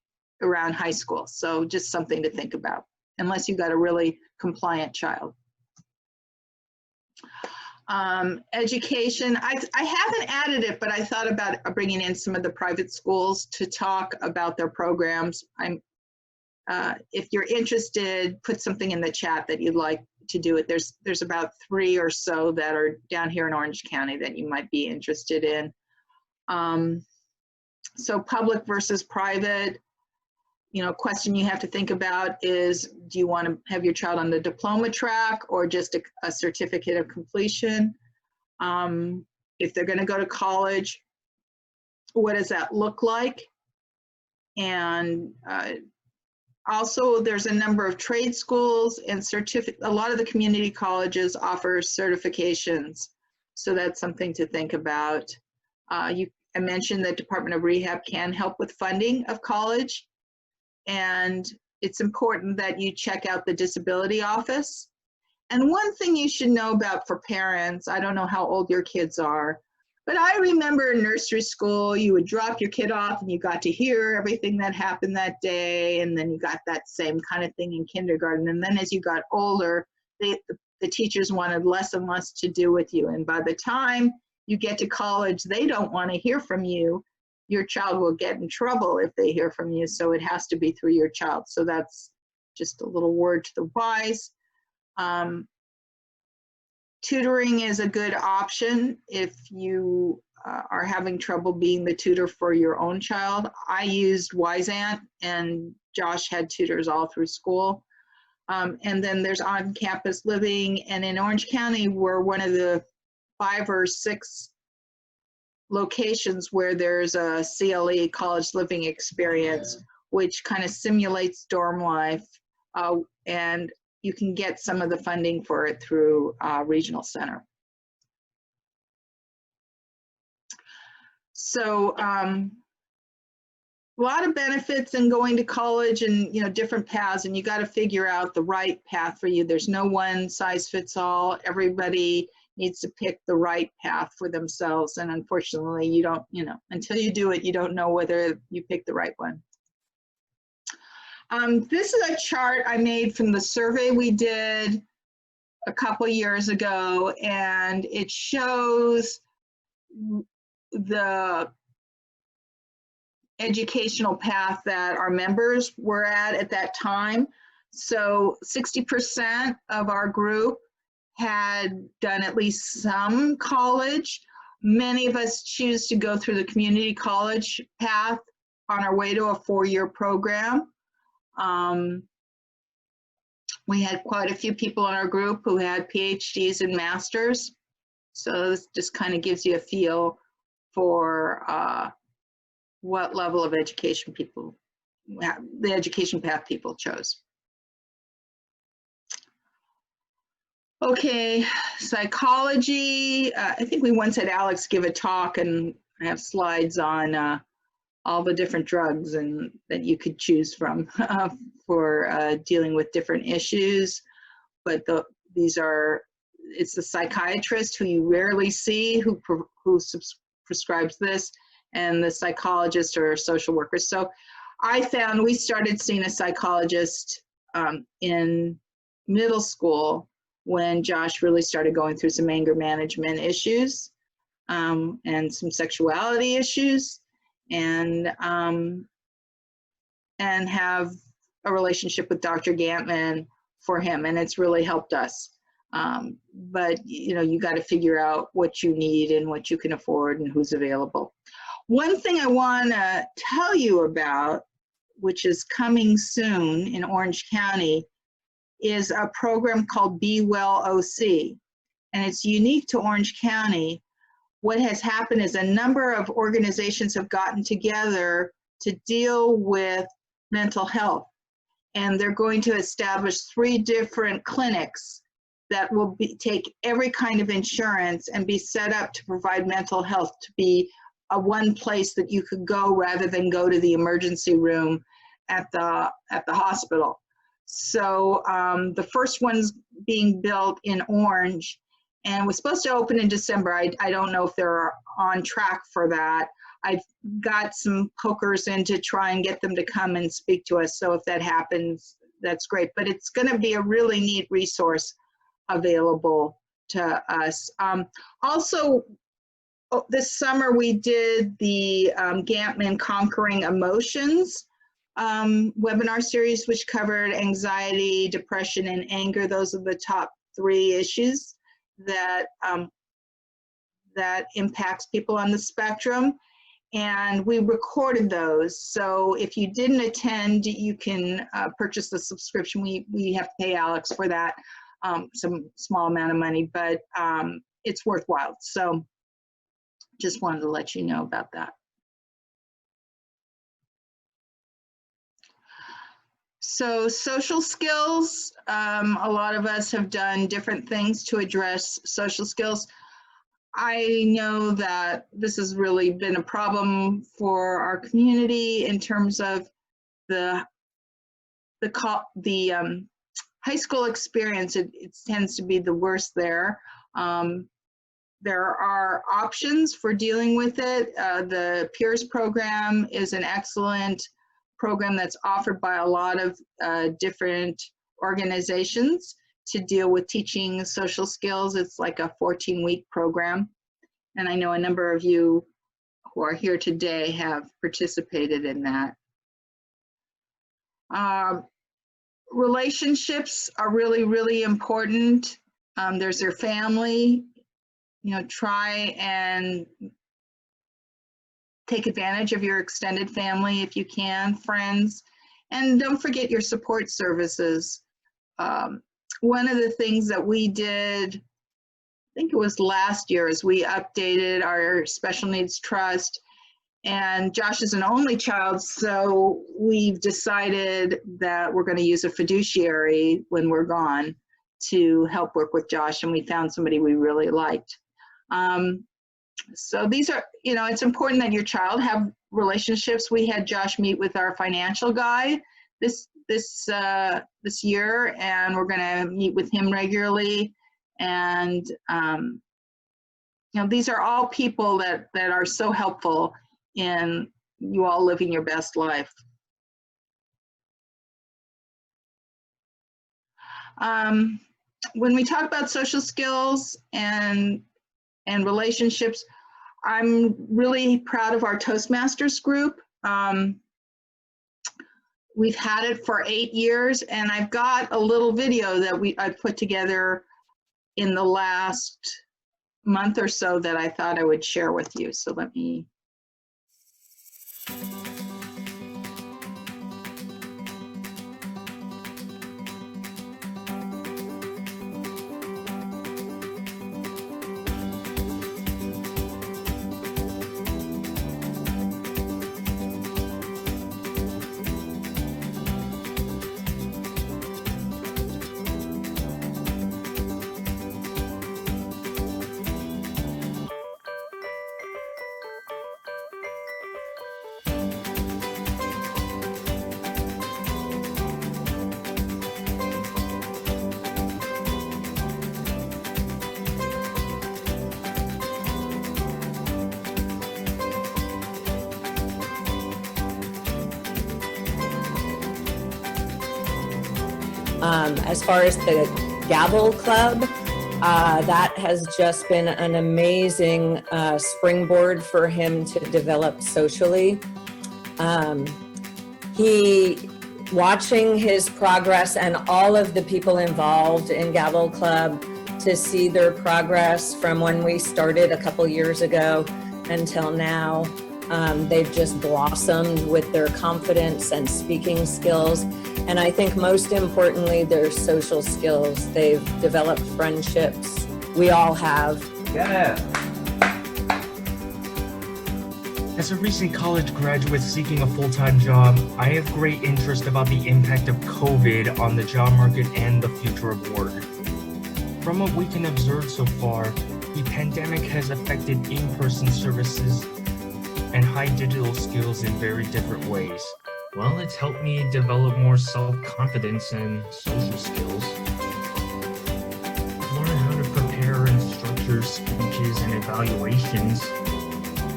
around high school. So just something to think about, unless you've got a really compliant child. Education, I haven't added it, but I thought about bringing in some of the private schools to talk about their programs. If you're interested, put something in the chat that you'd like to do it. There's about 3 or so that are down here in Orange County that you might be interested in. So public versus private, you know, question you have to think about is, do you want to have your child on the diploma track or just a certificate of completion? If they're going to go to college, what does that look like? And also, there's a number of trade schools and a lot of the community colleges offer certifications. So that's something to think about. I mentioned the Department of Rehab can help with funding of college. And it's important that you check out the disability office. And one thing you should know about for parents, I don't know how old your kids are, but I remember in nursery school, you would drop your kid off and you got to hear everything that happened that day. And then you got that same kind of thing in kindergarten. And then as you got older, the teachers wanted less and less to do with you. And by the time you get to college, they don't want to hear from you. Your child will get in trouble if they hear from you. So it has to be through your child. So that's just a little word to the wise. Tutoring is a good option if you are having trouble being the tutor for your own child. I used Wisant, and Josh had tutors all through school. And then there's on-campus living. And in Orange County, we're one of the 5 or 6 locations where there's a CLE, college living experience, which kind of simulates dorm life, and you can get some of the funding for it through Regional Center. So a lot of benefits in going to college and, different paths, and you got to figure out the right path for you. There's no one size fits all. Everybody needs to pick the right path for themselves. And unfortunately, you don't, until you do it, you don't know whether you pick the right one. This is a chart I made from the survey we did a couple years ago, and it shows the educational path that our members were at that time. So 60% of our group had done at least some college. Many of us choose to go through the community college path on our way to a 4-year program. We had quite a few people in our group who had PhDs and masters. So this just kind of gives you a feel for what level of education the education path people chose. Okay, psychology. I think we once had Alex give a talk, and I have slides on all the different drugs that you could choose from for dealing with different issues. But it's the psychiatrist who you rarely see who prescribes this, and the psychologist or social workers. So I found we started seeing a psychologist in middle school when Josh really started going through some anger management issues and some sexuality issues, and have a relationship with Dr. Gantman for him, and it's really helped us. But you got to figure out what you need and what you can afford and who's available. One thing I want to tell you about, which is coming soon in Orange County, is a program called Be Well OC, and it's unique to Orange County. What has happened is a number of organizations have gotten together to deal with mental health, and they're going to establish 3 different clinics that will take every kind of insurance and be set up to provide mental health, to be a one place that you could go rather than go to the emergency room at the hospital. So the first one's being built in Orange, and was supposed to open in December. I don't know if they're on track for that. I've got some pokers in to try and get them to come and speak to us. So if that happens, that's great. But it's going to be a really neat resource available to us. Also, this summer we did the Gantman Conquering Emotions webinar series, which covered anxiety, depression, and anger. Those are the top 3 issues that that impacts people on the spectrum, and we recorded those. So if you didn't attend, you can purchase the subscription. We have to pay Alex for that, some small amount of money, but it's worthwhile. So just wanted to let you know about that. So social skills, a lot of us have done different things to address social skills. I know that this has really been a problem for our community in terms of the high school experience. It tends to be the worst there. There are options for dealing with it. The Peers program is an excellent program that's offered by a lot of different organizations to deal with teaching social skills. It's like a 14-week program. And I know a number of you who are here today have participated in that. Relationships are really, really important. There's your family. Try and take advantage of your extended family if you can, friends, and don't forget your support services. One of the things that we did, I think it was last year, is we updated our special needs trust, and Josh is an only child, so we've decided that we're going to use a fiduciary when we're gone to help work with Josh, and we found somebody we really liked. So these are, you know, it's important that your child have relationships. We had Josh meet with our financial guy this year, and we're going to meet with him regularly. And you know, these are all people that are so helpful in you all living your best life. When we talk about social skills and relationships, I'm really proud of our Toastmasters group. We've had it for 8 years, and I've got a little video that I put together in the last month or so that I thought I would share with you. So let me. As far as the Gavel Club, that has just been an amazing springboard for him to develop socially. Watching his progress and all of the people involved in Gavel Club, to see their progress from when we started a couple years ago until now, they've just blossomed with their confidence and speaking skills. And I think most importantly, their social skills. They've developed friendships. We all have. Yeah. As a recent college graduate seeking a full-time job, I have great interest about the impact of COVID on the job market and the future of work. From what we can observe so far, the pandemic has affected in-person services and high digital skills in very different ways. Well, it's helped me develop more self-confidence and social skills. Learn how to prepare and structure speeches and evaluations,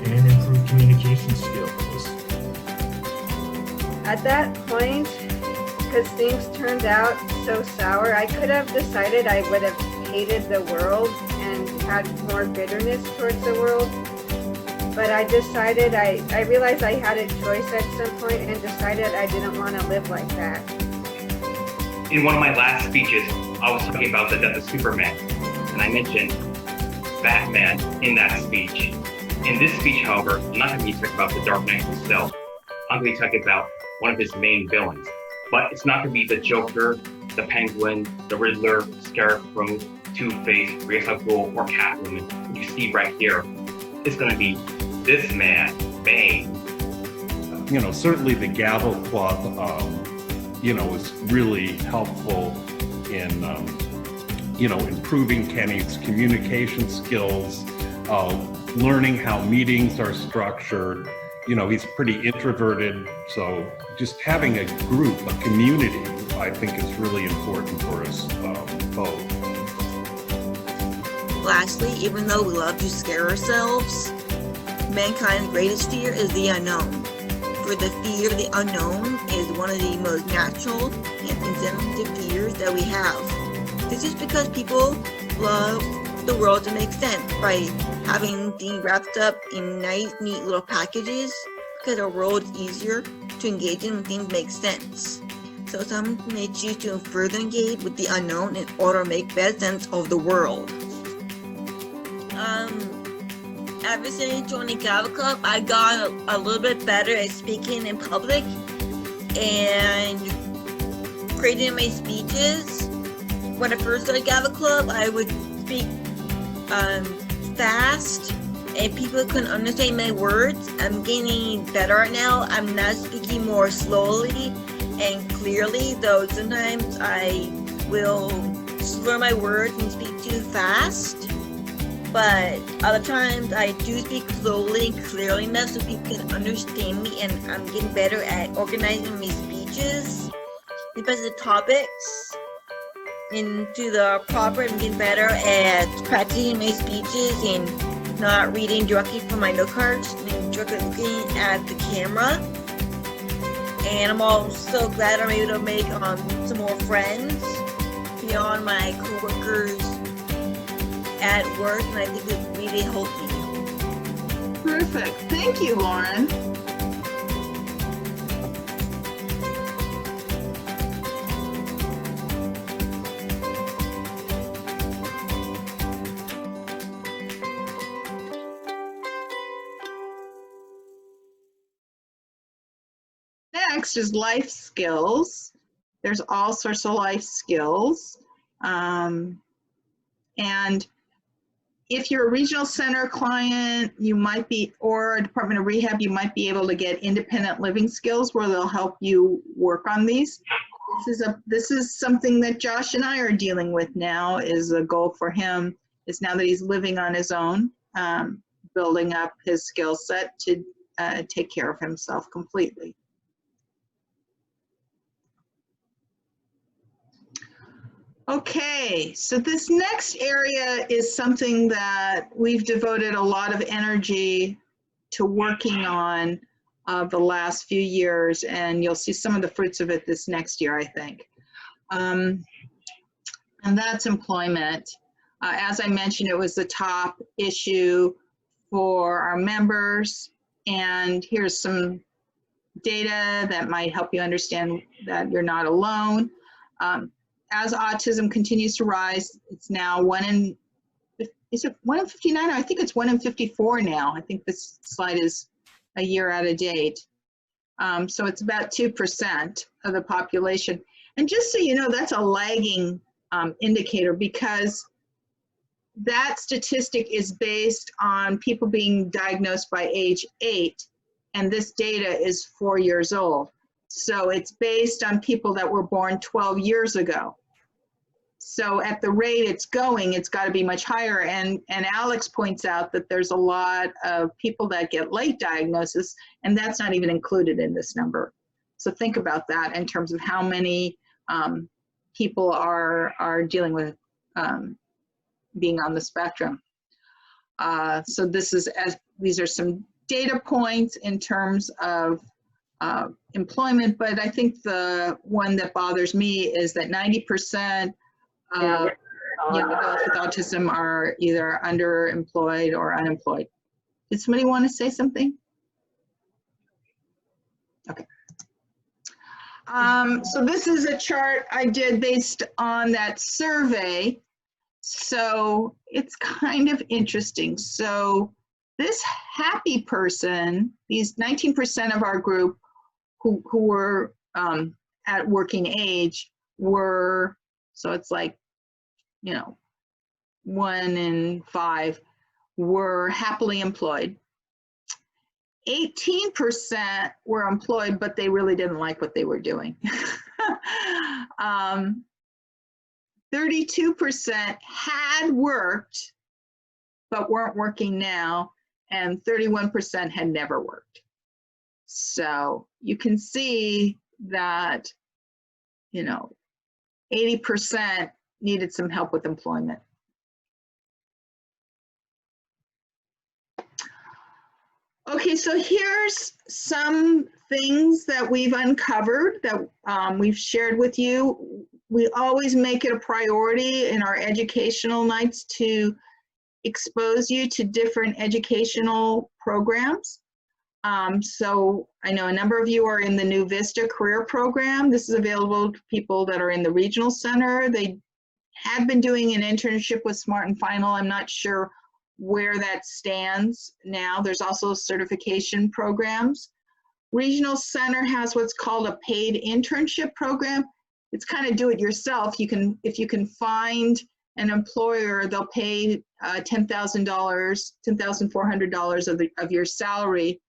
and improve communication skills. At that point, because things turned out so sour, I could have decided I would have hated the world and had more bitterness towards the world. But I decided, I realized I had a choice at some point and decided I didn't want to live like that. In one of my last speeches, I was talking about the death of Superman, and I mentioned Batman in that speech. In this speech, however, I'm not going to be talking about the Dark Knight himself. I'm going to be talking about one of his main villains. But it's not going to be the Joker, the Penguin, the Riddler, Scarecrow, Two-Face, Ra's al Ghul, or Catwoman, who you see right here. It's going to be this man, Bane. You know, certainly the Gavel Club, you know, is really helpful in, you know, improving Kenny's communication skills, learning how meetings are structured. You know, he's pretty introverted, so just having a group, a community, I think is really important for us both. Lastly, even though we love to scare ourselves, mankind's greatest fear is the unknown. For the fear of the unknown is one of the most natural and instinctive fears that we have. This is because people love the world to make sense by having things wrapped up in nice, neat little packages, because our world is easier to engage in when things make sense. So some may choose to further engage with the unknown in order to make better sense of the world. Ever since joining Gavel Club, I got a little bit better at speaking in public and creating my speeches. When I first started Gavel Club, I would speak fast and people couldn't understand my words. I'm getting better right now. I'm now speaking more slowly and clearly, though sometimes I will slur my words and speak too fast. but other times I do speak slowly and clearly enough so people can understand me, and I'm getting better at organizing my speeches, especially the topics, into the proper. I'm getting better at practicing my speeches and not reading directly from my note cards and directly looking at the camera. And I'm also glad I'm able to make some more friends beyond my coworkers at work, and I think it really helped me. Perfect. Thank you, Lauren. Next is life skills. There's all sorts of life skills. And if you're a regional center client, you might be, or a Department of Rehab, you might be able to get independent living skills where they'll help you work on these. This is something that Josh and I are dealing with now. Is a goal for him is now that he's living on his own, building up his skill set to take care of himself completely. Okay, so this next area is something that we've devoted a lot of energy to working on the last few years, and you'll see some of the fruits of it this next year, I think. And that's employment. As I mentioned, it was the top issue for our members, and here's some data that might help you understand that you're not alone. As autism continues to rise, it's now is it 1 in 59? I think it's 1 in 54 now. I think this slide is a year out of date. So it's about 2% of the population. And just so you know, that's a lagging indicator, because that statistic is based on people being diagnosed by age 8, and this data is 4 years old. So it's based on people that were born 12 years ago. So at the rate it's going, it's got to be much higher. And Alex points out that there's a lot of people that get late diagnosis, and that's not even included in this number. So think about that in terms of how many people are dealing with being on the spectrum. So these are some data points in terms of employment, but I think the one that bothers me is that 90% of young adults with autism are either underemployed or unemployed. Did somebody want to say something? Okay. So this is a chart I did based on that survey. So it's kind of interesting. So this happy person, these 19% of our group who were at working age were, so it's like, 1 in 5 were happily employed. 18% were employed, but they really didn't like what they were doing. 32% had worked, but weren't working now, and 31% had never worked. So you can see that, 80% needed some help with employment. Okay, so here's some things that we've uncovered that we've shared with you. We always make it a priority in our educational nights to expose you to different educational programs. So I know a number of you are in the New Vista Career Program. This is available to people that are in the regional center. They had been doing an internship with Smart and Final. I'm not sure where that stands now. There's also certification programs. Regional center has what's called a paid internship program. It's kind of do it yourself. If you can find an employer, they'll pay $10,000, $10,400 of your salary.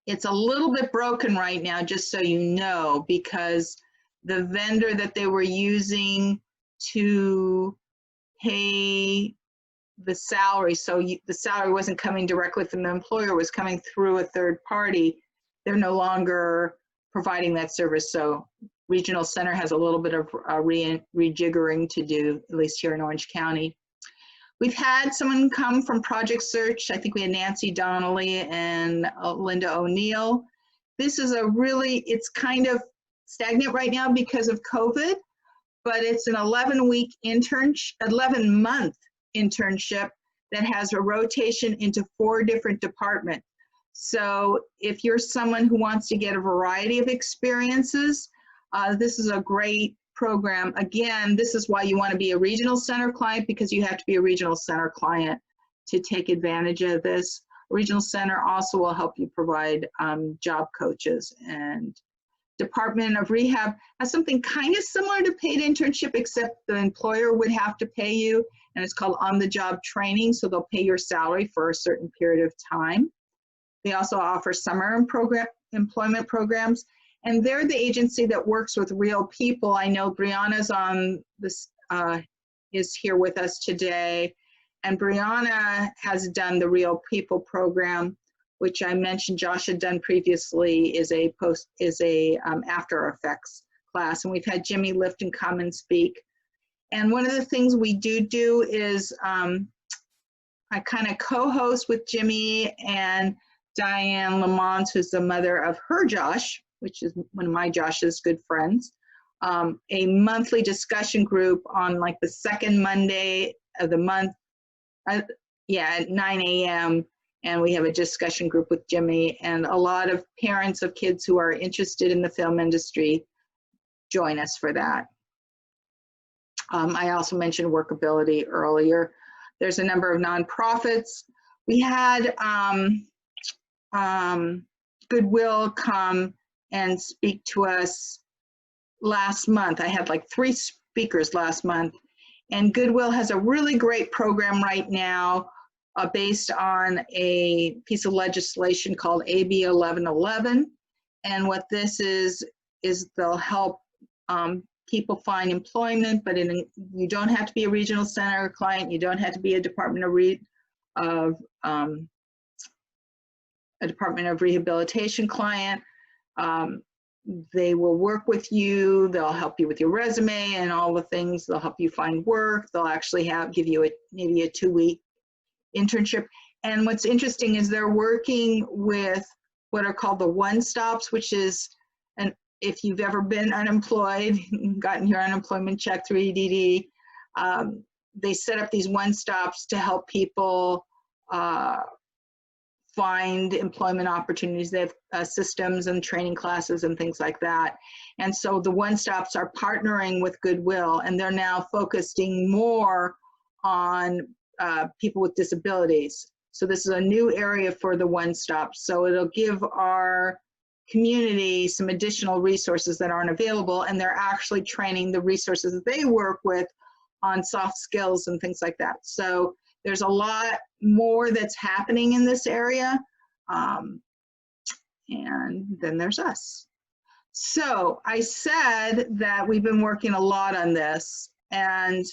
It's a little bit broken right now, just so you know, because the vendor that they were using to pay the salary. So the salary wasn't coming directly from the employer, it was coming through a third party. They're no longer providing that service. So Regional Center has a little bit of rejiggering to do, at least here in Orange County. We've had someone come from Project Search. I think we had Nancy Donnelly and Linda O'Neill. This is a really, it's kind of stagnant right now because of COVID, but it's an 11-week internship, 11-month internship that has a rotation into 4 different departments. So if you're someone who wants to get a variety of experiences, this is a great program. Again, this is why you want to be a regional center client, because you have to be a regional center client to take advantage of this. Regional center also will help you provide job coaches, and Department of Rehab has something kind of similar to paid internship, except the employer would have to pay you, and it's called on-the-job training. So they'll pay your salary for a certain period of time. They also offer summer employment programs, and they're the agency that works with real people. I know Brianna's on this, is here with us today, and Brianna has done the Real People program, which I mentioned Josh had done previously, is a After Effects class, and we've had Jimmy Lifton come and speak. And one of the things we do is I kind of co-host with Jimmy and Diane Lamont, who's the mother of her Josh, which is one of my Josh's good friends, a monthly discussion group on like the second Monday of the month, at 9 a.m. And we have a discussion group with Jimmy, and a lot of parents of kids who are interested in the film industry join us for that. I also mentioned Workability earlier. There's a number of nonprofits. We had Goodwill come and speak to us last month. I had like 3 speakers last month, and Goodwill has a really great program right now based on a piece of legislation called AB 1111. And what this is they'll help people find employment, but you don't have to be a regional center client. You don't have to be a Department of Rehabilitation client. They will work with you. They'll help you with your resume and all the things. They'll help you find work. They'll actually give you maybe a 2-week internship. And what's interesting is they're working with what are called the one-stops, which is, if you've ever been unemployed, gotten your unemployment check through EDD, they set up these one-stops to help people find employment opportunities. They have systems and training classes and things like that. And so the one-stops are partnering with Goodwill, and they're now focusing more on people with disabilities. So this is a new area for the one-stops. So it'll give our community some additional resources that aren't available, and they're actually training the resources that they work with on soft skills and things like that. So there's a lot more that's happening in this area. And then there's us. So I said that we've been working a lot on this, and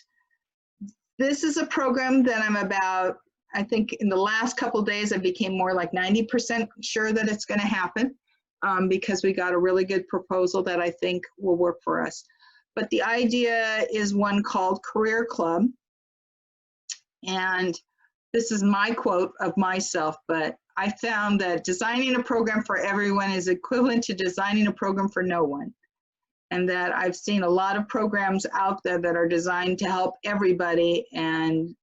this is a program that I'm about, I think in the last couple of days, I became more like 90% sure that it's gonna happen, because we got a really good proposal that I think will work for us. But the idea is one called Career Club. And this is my quote of myself, but I found that designing a program for everyone is equivalent to designing a program for no one. And that I've seen a lot of programs out there that are designed to help everybody, and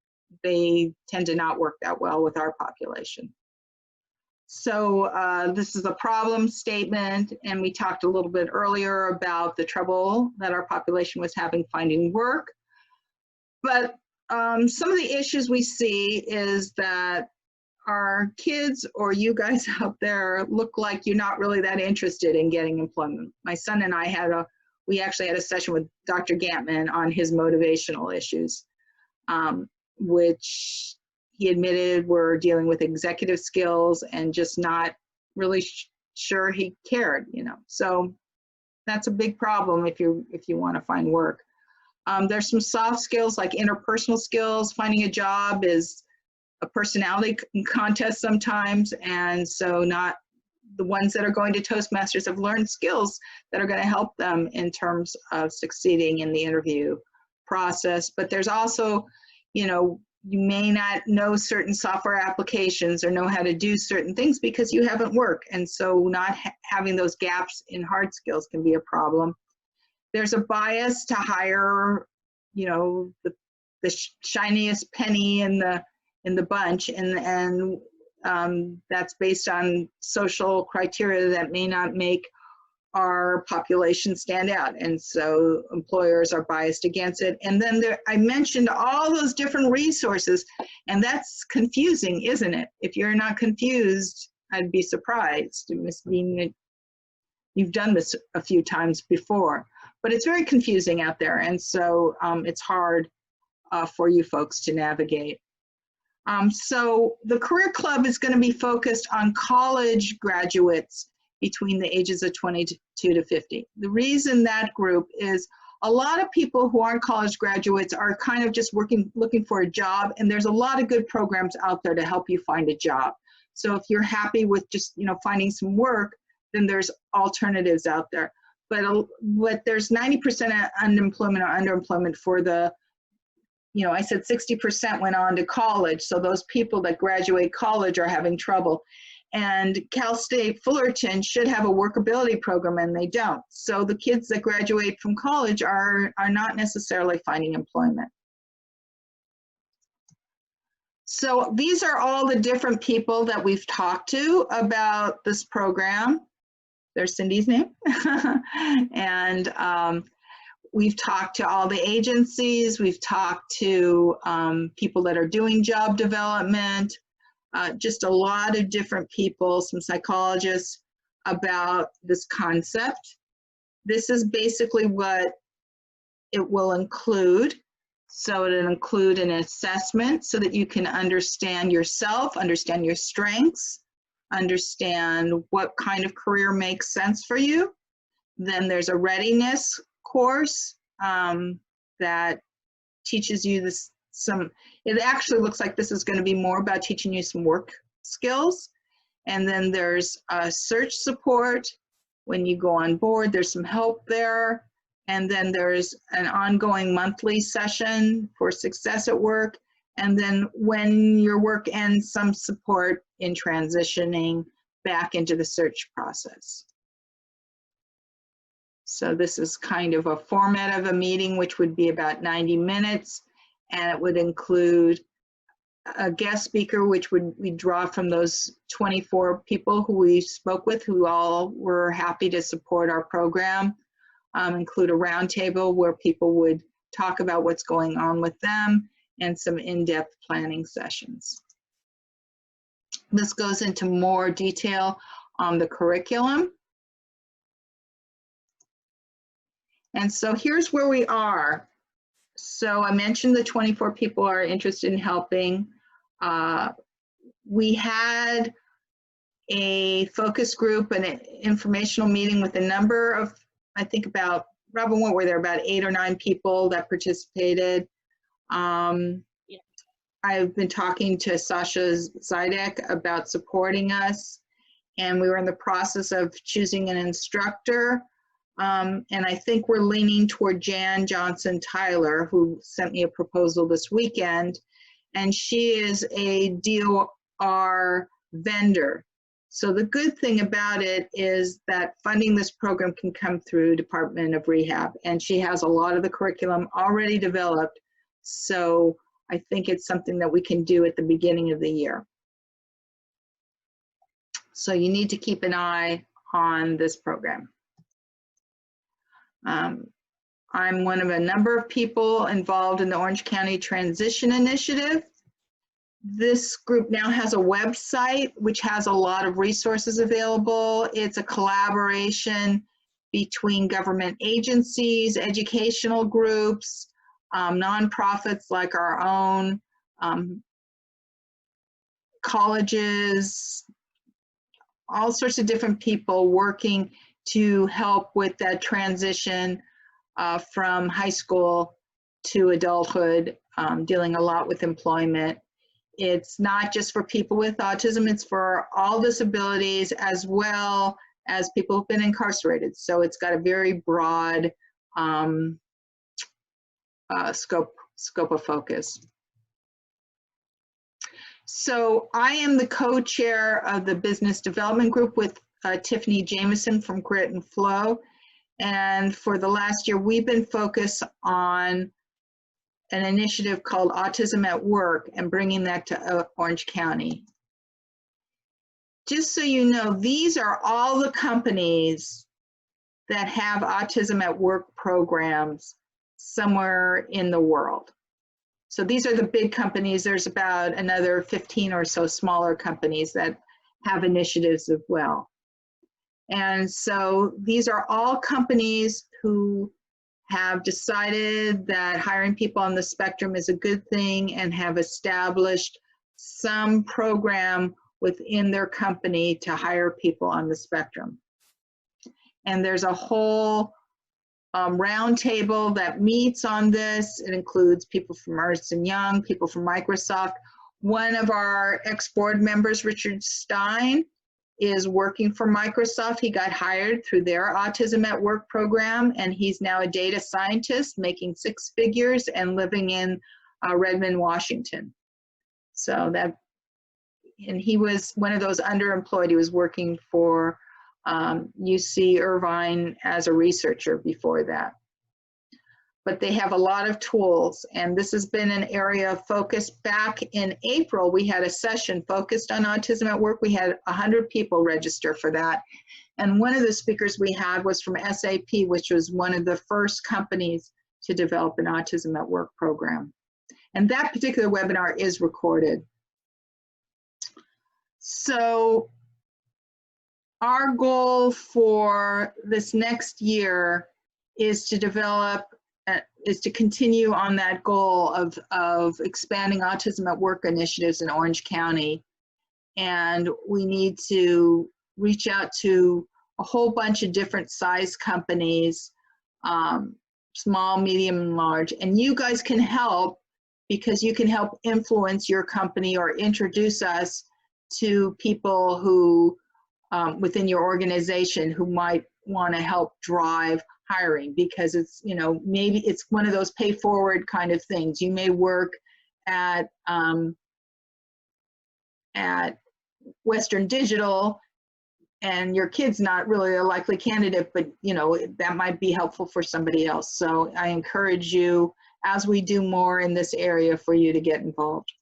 they tend to not work that well with our population. So this is a problem statement, and we talked a little bit earlier about the trouble that our population was having finding work. But some of the issues we see is that our kids, or you guys out there, look like you're not really that interested in getting employment. My son and I we actually had a session with Dr. Gantman on his motivational issues, which he admitted were dealing with executive skills and just not really sure he cared, you know. So that's a big problem if you want to find work. There's some soft skills like interpersonal skills. Finding a job is a personality contest sometimes, and so not the ones that are going to Toastmasters have learned skills that are going to help them in terms of succeeding in the interview process. But there's also, you know, you may not know certain software applications or know how to do certain things because you haven't worked, and so not having those gaps in hard skills can be a problem. There's a bias to hire, you know, the shiniest penny in the bunch, and that's based on social criteria that may not make our population stand out, and so employers are biased against it. And then I mentioned all those different resources, and that's confusing, isn't it? If you're not confused, I'd be surprised. Ms. Bean, you've done this a few times before, but it's very confusing out there, and so it's hard for you folks to navigate. So the Career Club is going to be focused on college graduates between the ages of 22 to 50. The reason that group is a lot of people who aren't college graduates are kind of just looking for a job, and there's a lot of good programs out there to help you find a job. So if you're happy with just, you know, finding some work, then there's alternatives out there. But there's 90% unemployment or underemployment for the, you know, I said 60% went on to college. So those people that graduate college are having trouble. And Cal State Fullerton should have a workability program, and they don't. So the kids that graduate from college are not necessarily finding employment. So these are all the different people that we've talked to about this program. There's Cindy's name. And we've talked to all the agencies. We've talked to people that are doing job development, just a lot of different people, some psychologists, about this concept. This is basically what it will include. So it'll include an assessment so that you can understand yourself, understand your strengths, understand what kind of career makes sense for you. Then there's a readiness course that teaches you this. It actually looks like this is going to be more about teaching you some work skills. And then there's search support. When you go on board, there's some help there. And then there's an ongoing monthly session for success at work. And then when your work ends, some support in transitioning back into the search process. So this is kind of a format of a meeting, which would be about 90 minutes. And it would include a guest speaker, which we draw from those 24 people who we spoke with, who all were happy to support our program. Include a roundtable where people would talk about what's going on with them, and some in-depth planning sessions. This goes into more detail on the curriculum. And so here's where we are. So I mentioned the 24 people are interested in helping. We had a focus group and an informational meeting with a number of, I think about, Robin, what were there, about 8 or 9 people that participated. I've been talking to Sasha Zidek about supporting us, and we were in the process of choosing an instructor. And I think we're leaning toward Jan Johnson Tyler, who sent me a proposal this weekend, and she is a DOR vendor. So the good thing about it is that funding this program can come through Department of Rehab, and she has a lot of the curriculum already developed. So I think it's something that we can do at the beginning of the year. So you need to keep an eye on this program. I'm one of a number of people involved in the Orange County Transition Initiative. This group now has a website which has a lot of resources available. It's a collaboration between government agencies, educational groups, nonprofits like our own, colleges, all sorts of different people working to help with that transition from high school to adulthood, dealing a lot with employment. It's not just for people with autism, it's for all disabilities as well as people who've been incarcerated. So it's got a very broad scope of focus. So I am the co-chair of the business development group with Tiffany Jameson from Grit and Flow. And for the last year, we've been focused on an initiative called Autism at Work and bringing that to Orange County. Just so you know, these are all the companies that have Autism at Work programs somewhere in the world. So these are the big companies. There's about another 15 or so smaller companies that have initiatives as well. And so these are all companies who have decided that hiring people on the spectrum is a good thing and have established some program within their company to hire people on the spectrum. And there's a whole roundtable that meets on this. It includes people from Ernst & Young, people from Microsoft. One of our ex-board members, Richard Stein, is working for Microsoft. He got hired through their Autism at Work program, and he's now a data scientist making 6 figures and living in Redmond, Washington. So that, and he was one of those underemployed. He was working for UC Irvine as a researcher before that. But they have a lot of tools, and this has been an area of focus. Back in April, we had a session focused on Autism at Work. We had 100 people register for that. And one of the speakers we had was from SAP, which was one of the first companies to develop an Autism at Work program. And that particular webinar is recorded. So our goal for this next year is to develop, is to continue on that goal of expanding Autism at Work initiatives in Orange County. And we need to reach out to a whole bunch of different size companies, small, medium, and large. And you guys can help, because you can help influence your company or introduce us to people who within your organization who might want to help drive hiring, because it's, you know, maybe it's one of those pay forward kind of things. You may work at Western Digital and your kid's not really a likely candidate, but you know, that might be helpful for somebody else. So I encourage you, as we do more in this area, for you to get involved.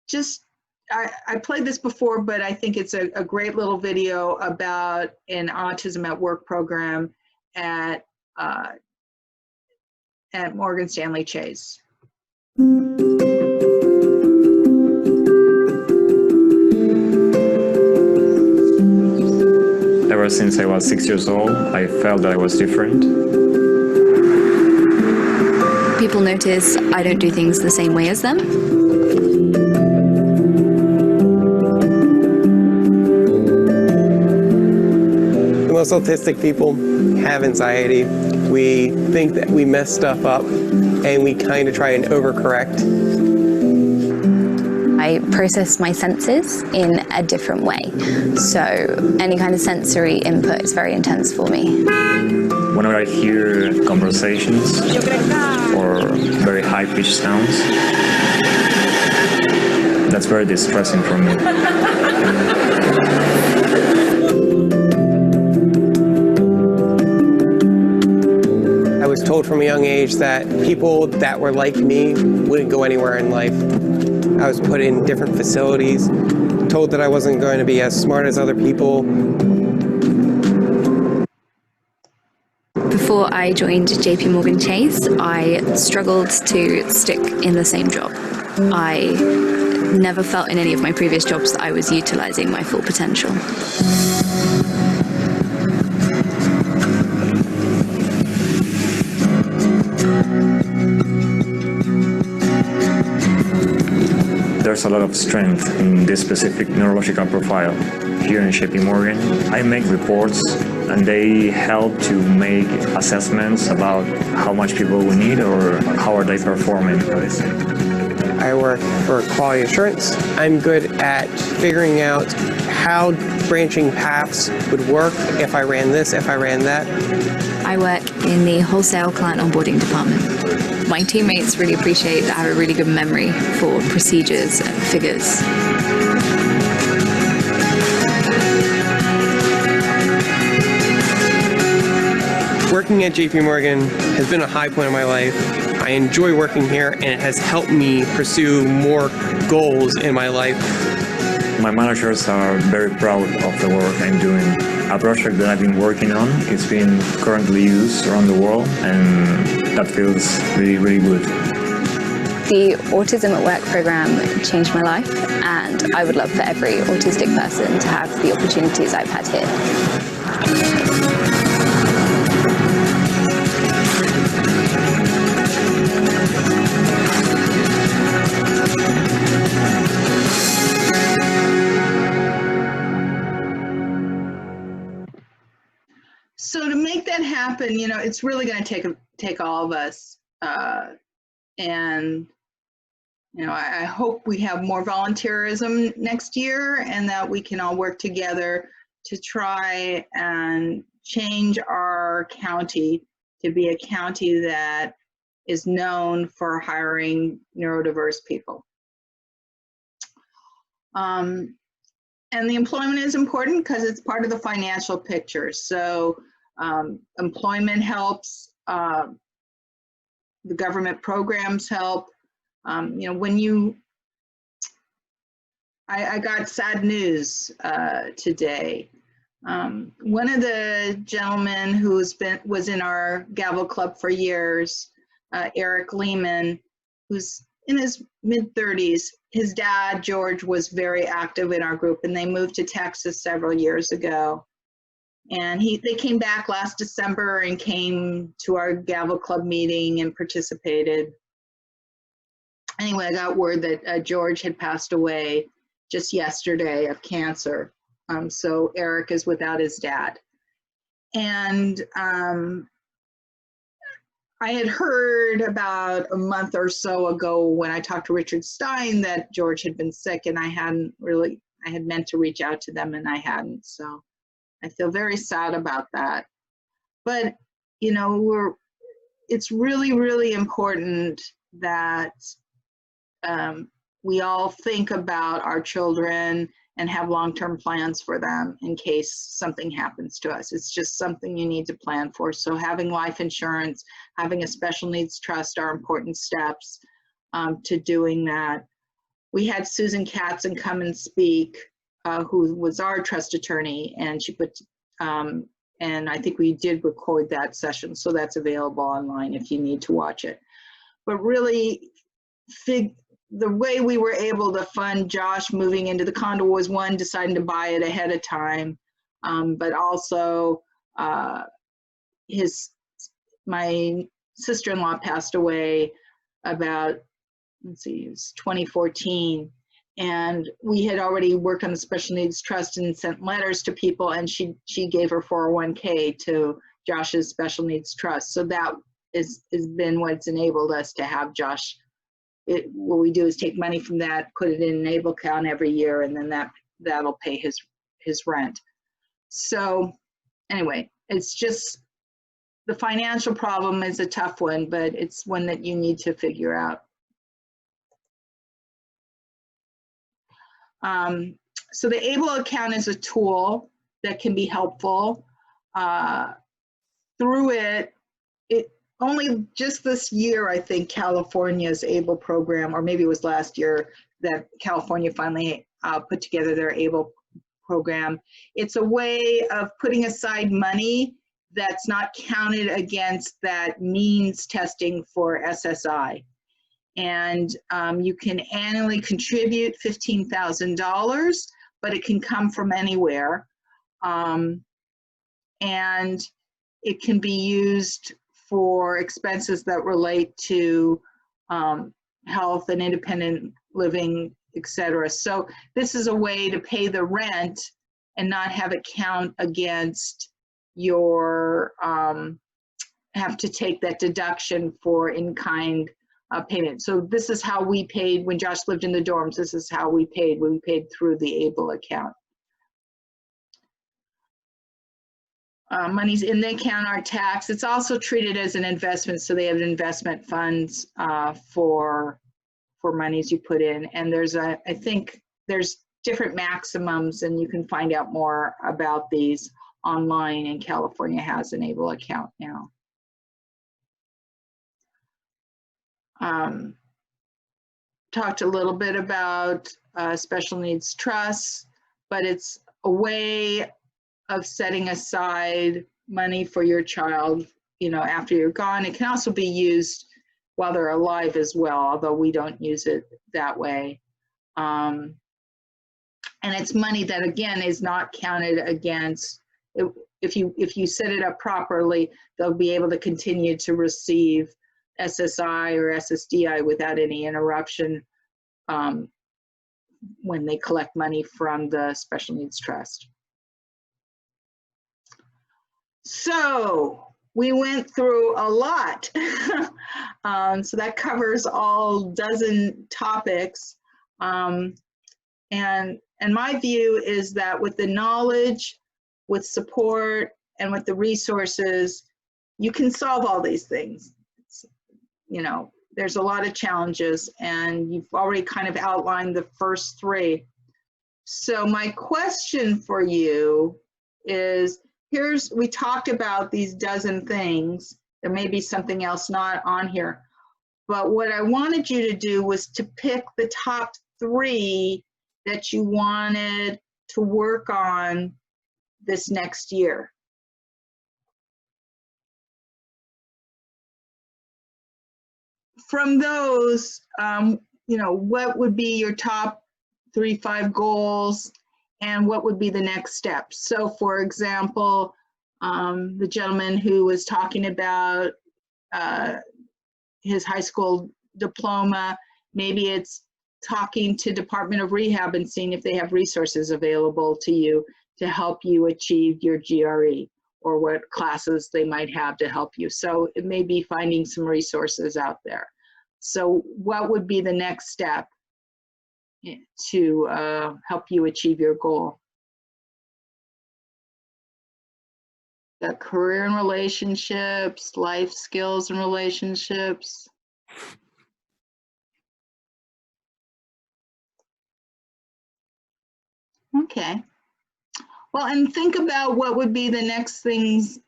Just, I played this before, but I think it's a great little video about an Autism at Work program at Morgan Stanley Chase. Ever since I was 6 years old, I felt that I was different. People notice I don't do things the same way as them. Most autistic people have anxiety. We think that we mess stuff up and we kind of try and overcorrect. I process my senses in a different way. So any kind of sensory input is very intense for me. Whenever I hear conversations or very high-pitched sounds, that's very distressing for me. I was told from a young age that people that were like me wouldn't go anywhere in life. I was put in different facilities, told that I wasn't going to be as smart as other people. Before I joined JP Morgan Chase, I struggled to stick in the same job. I never felt in any of my previous jobs that I was utilizing my full potential. There's a lot of strength in this specific neurological profile. Here in JP Morgan, I make reports and they help to make assessments about how much people we need or how are they performing. I work for quality assurance. I'm good at figuring out how branching paths would work if I ran this, if I ran that. I work in the wholesale client onboarding department. My teammates really appreciate that I have a really good memory for procedures and figures. Working at JP Morgan has been a high point of my life. I enjoy working here, and it has helped me pursue more goals in my life. My managers are very proud of the work I'm doing. A project that I've been working on is being currently used around the world, and that feels really, really good. The Autism at Work program changed my life, and I would love for every autistic person to have the opportunities I've had here. So to make that happen, you know, it's really going to take all of us. And, you know, I hope we have more volunteerism next year and that we can all work together to try and change our county to be a county that is known for hiring neurodiverse people. And the employment is important because it's part of the financial picture. So employment helps, the government programs help. You know, when I got sad news today. One of the gentlemen who was in our Gavel Club for years, Eric Lehman, who's in his mid-30s, his dad, George, was very active in our group, and they moved to Texas several years ago. And they came back last December and came to our Gavel Club meeting and participated. Anyway, I got word that George had passed away just yesterday of cancer. So Eric is without his dad. And I had heard about a month or so ago when I talked to Richard Stein that George had been sick, and I had meant to reach out to them and I hadn't. So I feel very sad about that. But, you know, it's really, really important that we all think about our children and have long-term plans for them in case something happens to us. It's just something you need to plan for. So having life insurance, having a special needs trust are important steps to doing that. We had Susan Katzen come and speak, who was our trust attorney, and she put, and I think we did record that session, so that's available online if you need to watch it. But really, the way we were able to fund Josh moving into the condo was, one, deciding to buy it ahead of time, but also my sister-in-law passed away about, let's see, it was 2014, and we had already worked on the special needs trust and sent letters to people, and she gave her 401k to Josh's special needs trust. So that has been what's enabled us to have Josh. What we do is take money from that, put it in an Enable account every year, and then that'll pay his rent. So anyway, it's just the financial problem is a tough one, but it's one that you need to figure out. So the Able account is a tool that can be helpful. Through it only just this year, I think California's ABLE program, or maybe it was last year, that California finally put together their ABLE program. It's a way of putting aside money that's not counted against that means testing for SSI. And you can annually contribute $15,000, but it can come from anywhere. And it can be used for expenses that relate to health and independent living, etc. So this is a way to pay the rent and not have it count against your have to take that deduction for in-kind payment. So this is how we paid when Josh lived in the dorms. This is how we paid. We paid through the ABLE account. Money's in the account are taxed. It's also treated as an investment, so they have investment funds for monies you put in. And there's I think there's different maximums, and you can find out more about these online, and California has an ABLE account now. Talked a little bit about special needs trusts, but it's a way of setting aside money for your child, you know, after you're gone. It can also be used while they're alive as well, although we don't use it that way. And it's money that, again, is not counted against, if you set it up properly, they'll be able to continue to receive SSI or SSDI without any interruption when they collect money from the Special Needs Trust. So we went through a lot. So that covers all dozen topics. And my view is that with the knowledge, with support, and with the resources, you can solve all these things. You know, there's a lot of challenges, and you've already kind of outlined the first three. So my question for you is, we talked about these dozen things. There may be something else not on here, but what I wanted you to do was to pick the top three that you wanted to work on this next year. From those, you know, what would be your top 3-5 goals, and what would be the next steps? So for example, the gentleman who was talking about his high school diploma, maybe it's talking to Department of Rehab and seeing if they have resources available to you to help you achieve your GRE, or what classes they might have to help you. So it may be finding some resources out there. So what would be the next step to help you achieve your goal? The career and relationships, life skills and relationships. Okay. Well, and think about what would be the next things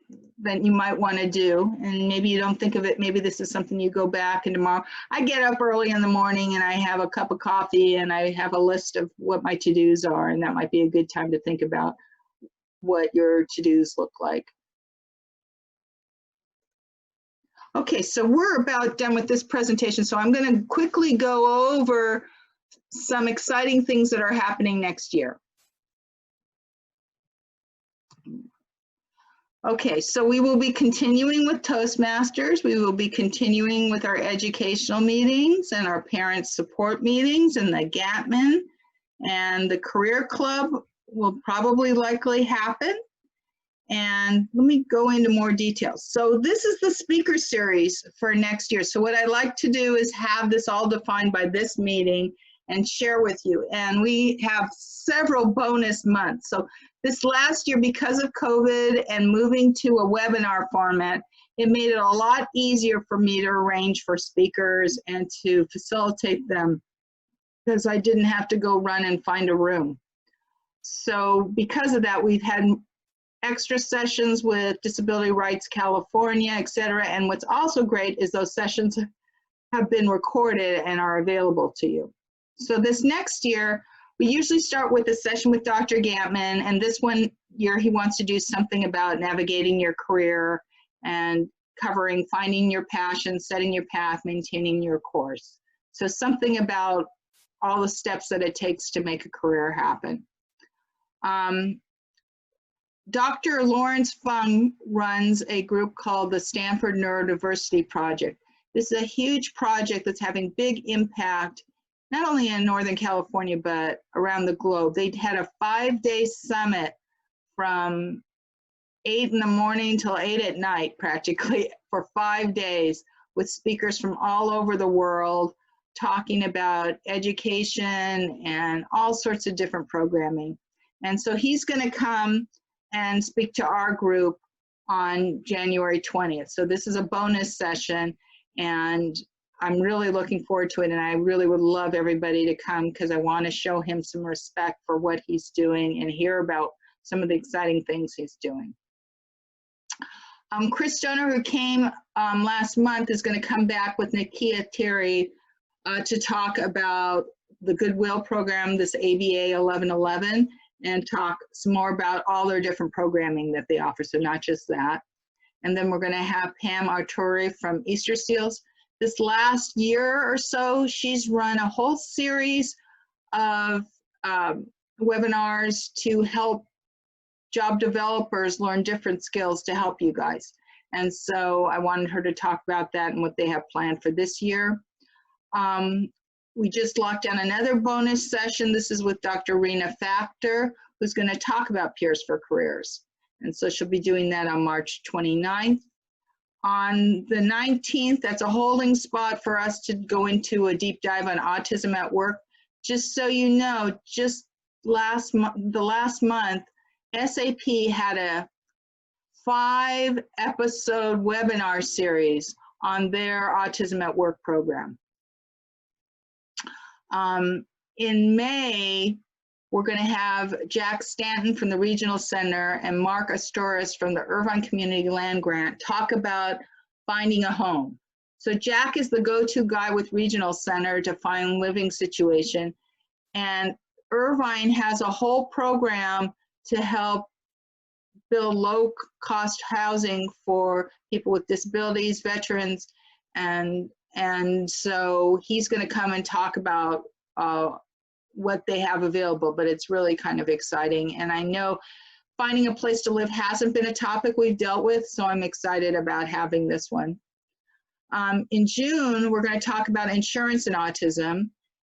that you might want to do. And maybe you don't think of it, maybe this is something you go back and tomorrow. I get up early in the morning and I have a cup of coffee and I have a list of what my to-dos are, and that might be a good time to think about what your to-dos look like. Okay, so we're about done with this presentation. So I'm going to quickly go over some exciting things that are happening next year. Okay, so we will be continuing with Toastmasters. We will be continuing with our educational meetings and our parent support meetings, and the GATMAN and the Career Club will probably likely happen. And let me go into more details. So this is the speaker series for next year. So what I'd like to do is have this all defined by this meeting and share with you. And we have several bonus months. So this last year, because of COVID and moving to a webinar format, it made it a lot easier for me to arrange for speakers and to facilitate them, because I didn't have to go run and find a room. So because of that, we've had extra sessions with Disability Rights California, et cetera. And what's also great is those sessions have been recorded and are available to you. So this next year, we usually start with a session with Dr. Gatman, and this one year he wants to do something about navigating your career and covering finding your passion, setting your path, maintaining your course. So something about all the steps that it takes to make a career happen. Dr. Lawrence Fung runs a group called the Stanford Neurodiversity Project. This is a huge project that's having big impact, not only in Northern California, but around the globe. They had a 5-day summit from 8 in the morning till 8 at night, practically, for 5 days, with speakers from all over the world talking about education and all sorts of different programming. And so he's going to come and speak to our group on January 20th. So this is a bonus session, and I'm really looking forward to it, and I really would love everybody to come because I want to show him some respect for what he's doing and hear about some of the exciting things he's doing. Chris Stoner, who came last month, is going to come back with Nakia Terry to talk about the Goodwill program, this ABA 1111, and talk some more about all their different programming that they offer, so not just that. And then we're going to have Pam Arturi from Easter Seals. This last year or so, she's run a whole series of webinars to help job developers learn different skills to help you guys. And so I wanted her to talk about that and what they have planned for this year. We just locked down another bonus session. This is with Dr. Rena Factor, who's going to talk about Peers for Careers. And so she'll be doing that on March 29th. On the 19th, that's a holding spot for us to go into a deep dive on autism at work. Just so you know, just the last month, SAP had a 5-episode webinar series on their Autism at Work program. In May, we're going to have Jack Stanton from the Regional Center and Mark Astoris from the Irvine Community Land Grant talk about finding a home. So Jack is the go-to guy with Regional Center to find living situation, and Irvine has a whole program to help build low-cost housing for people with disabilities, veterans, and so he's going to come and talk about what they have available, but it's really kind of exciting. And I know finding a place to live hasn't been a topic we've dealt with, so I'm excited about having this one. In June, we're going to talk about insurance and autism,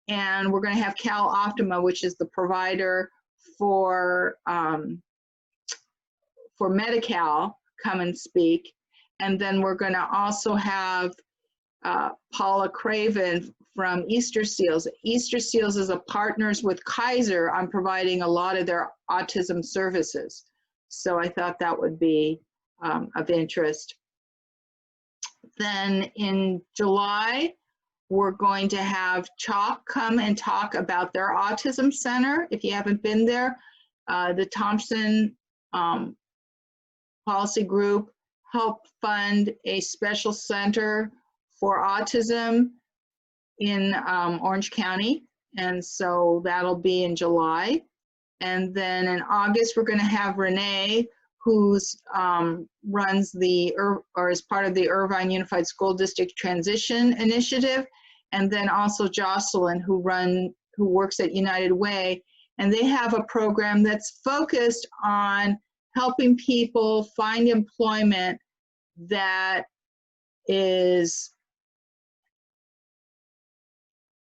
and we're going to have Cal Optima, which is the provider for Medi-Cal, come and speak. And then we're going to also have Paula Craven from Easter Seals. Easter Seals is a partners with Kaiser on providing a lot of their autism services. So I thought that would be of interest. Then in July, we're going to have Chalk come and talk about their autism center. If you haven't been there, the Thompson Policy Group helped fund a special center for autism in Orange County, and so that'll be in July. And then in August, we're going to have Renee, who's runs the, or is part of the Irvine Unified School District Transition Initiative, and then also Jocelyn, who works at United Way, and they have a program that's focused on helping people find employment that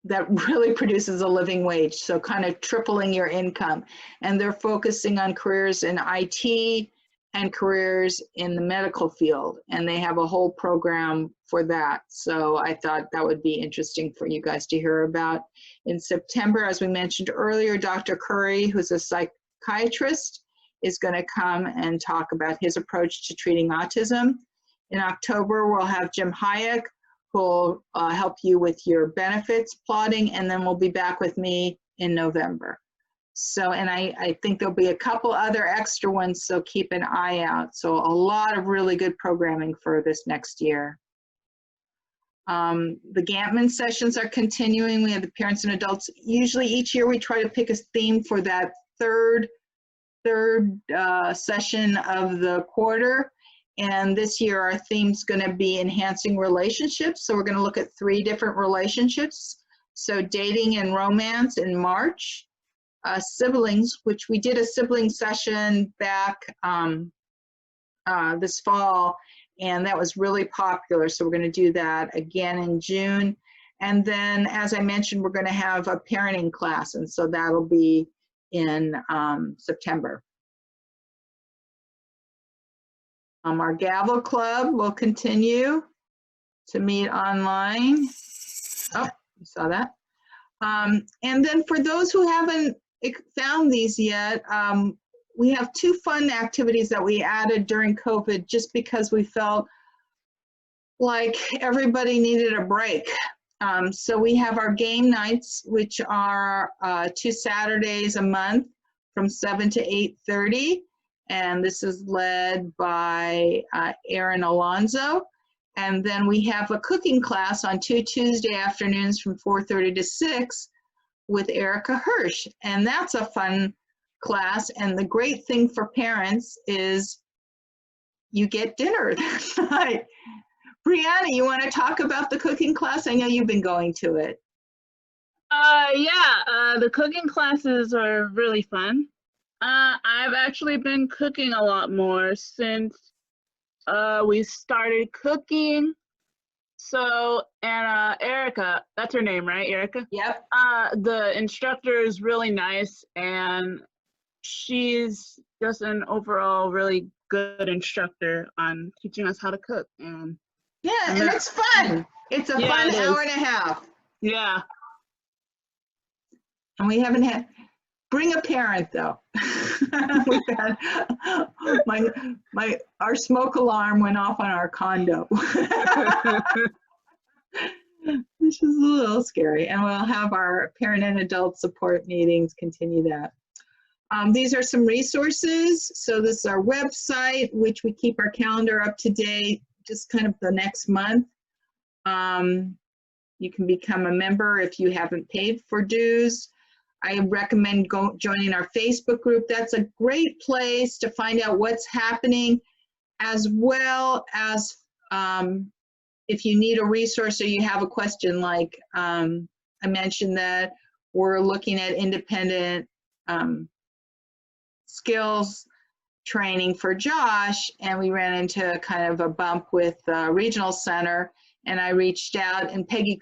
really produces a living wage, so kind of tripling your income. And they're focusing on careers in IT and careers in the medical field, and they have a whole program for that. So I thought that would be interesting for you guys to hear about. In September, as we mentioned earlier, Dr. Curry, who's a psychiatrist, is going to come and talk about his approach to treating autism. In October, we'll have Jim Hayek, who'll help you with your benefits plotting, and then we'll be back with me in November. So, and I think there'll be a couple other extra ones, so keep an eye out. So a lot of really good programming for this next year. The Gantman sessions are continuing. We have the parents and adults. Usually each year we try to pick a theme for that third session of the quarter. And this year our theme's going to be enhancing relationships. So we're going to look at 3 different relationships. So dating and romance in March, siblings, which we did a sibling session back this fall, and that was really popular. So we're going to do that again in June. And then, as I mentioned, we're going to have a parenting class, and so that'll be in September. Our Gavel Club will continue to meet online. Oh, you saw that. And then for those who haven't found these yet, we have 2 fun activities that we added during COVID just because we felt like everybody needed a break. So we have our game nights, which are 2 Saturdays a month from 7 to 8:30. And this is led by Aaron Alonzo. And then we have a cooking class on 2 Tuesday afternoons from 4:30 to 6 with Erica Hirsch. And that's a fun class. And the great thing for parents is you get dinner that night. Brianna, you want to talk about the cooking class? I know you've been going to it. Yeah, the cooking classes are really fun. I've actually been cooking a lot more since we started cooking. So, and Erica, that's her name, right, Erica? Yep. The instructor is really nice, and she's just an overall really good instructor on teaching us how to cook. And yeah, and it's fun. It's a fun hour and a half. Yeah. And we haven't had, bring a parent though. We've had, our smoke alarm went off on our condo. Which is a little scary. And we'll have our parent and adult support meetings continue that. These are some resources. So this is our website, which we keep our calendar up to date, just kind of the next month. You can become a member if you haven't paid for dues. I recommend joining our Facebook group. That's a great place to find out what's happening, as well as if you need a resource or you have a question, like I mentioned that we're looking at independent skills training for Josh, and we ran into kind of a bump with the regional center, and I reached out, and Peggy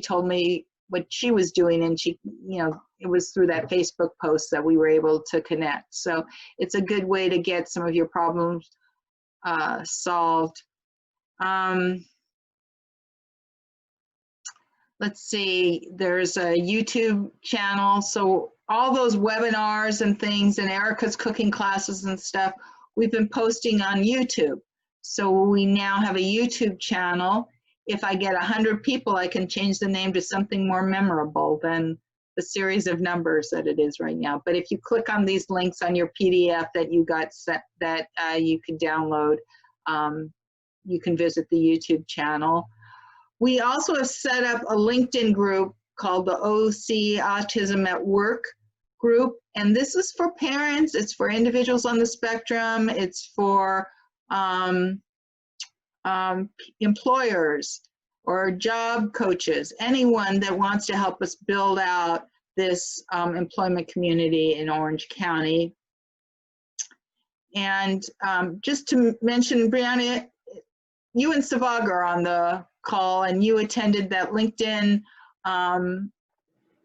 told me what she was doing, and she, you know, it was through that Facebook post that we were able to connect. So it's a good way to get some of your problems solved. Let's see, there's a YouTube channel. So all those webinars and things and Erica's cooking classes and stuff, we've been posting on YouTube. So we now have a YouTube channel. If I get 100 people, I can change the name to something more memorable than the series of numbers that it is right now. But if you click on these links on your PDF that you got set, that you can download, you can visit the YouTube channel. We also have set up a LinkedIn group called the OC Autism at Work group. And this is for parents, it's for individuals on the spectrum, it's for employers or job coaches, anyone that wants to help us build out this employment community in Orange County. And just to mention, Brianna, you and Savag are on the call, and you attended that LinkedIn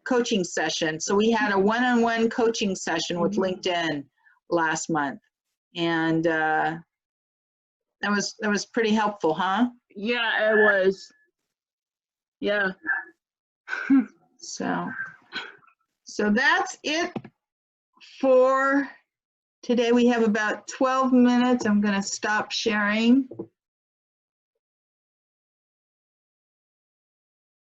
coaching session. So we had a one-on-one coaching session with LinkedIn last month, and that was pretty helpful, huh? Yeah, it was. Yeah. So that's it for today. We have about 12 minutes. I'm going to stop sharing.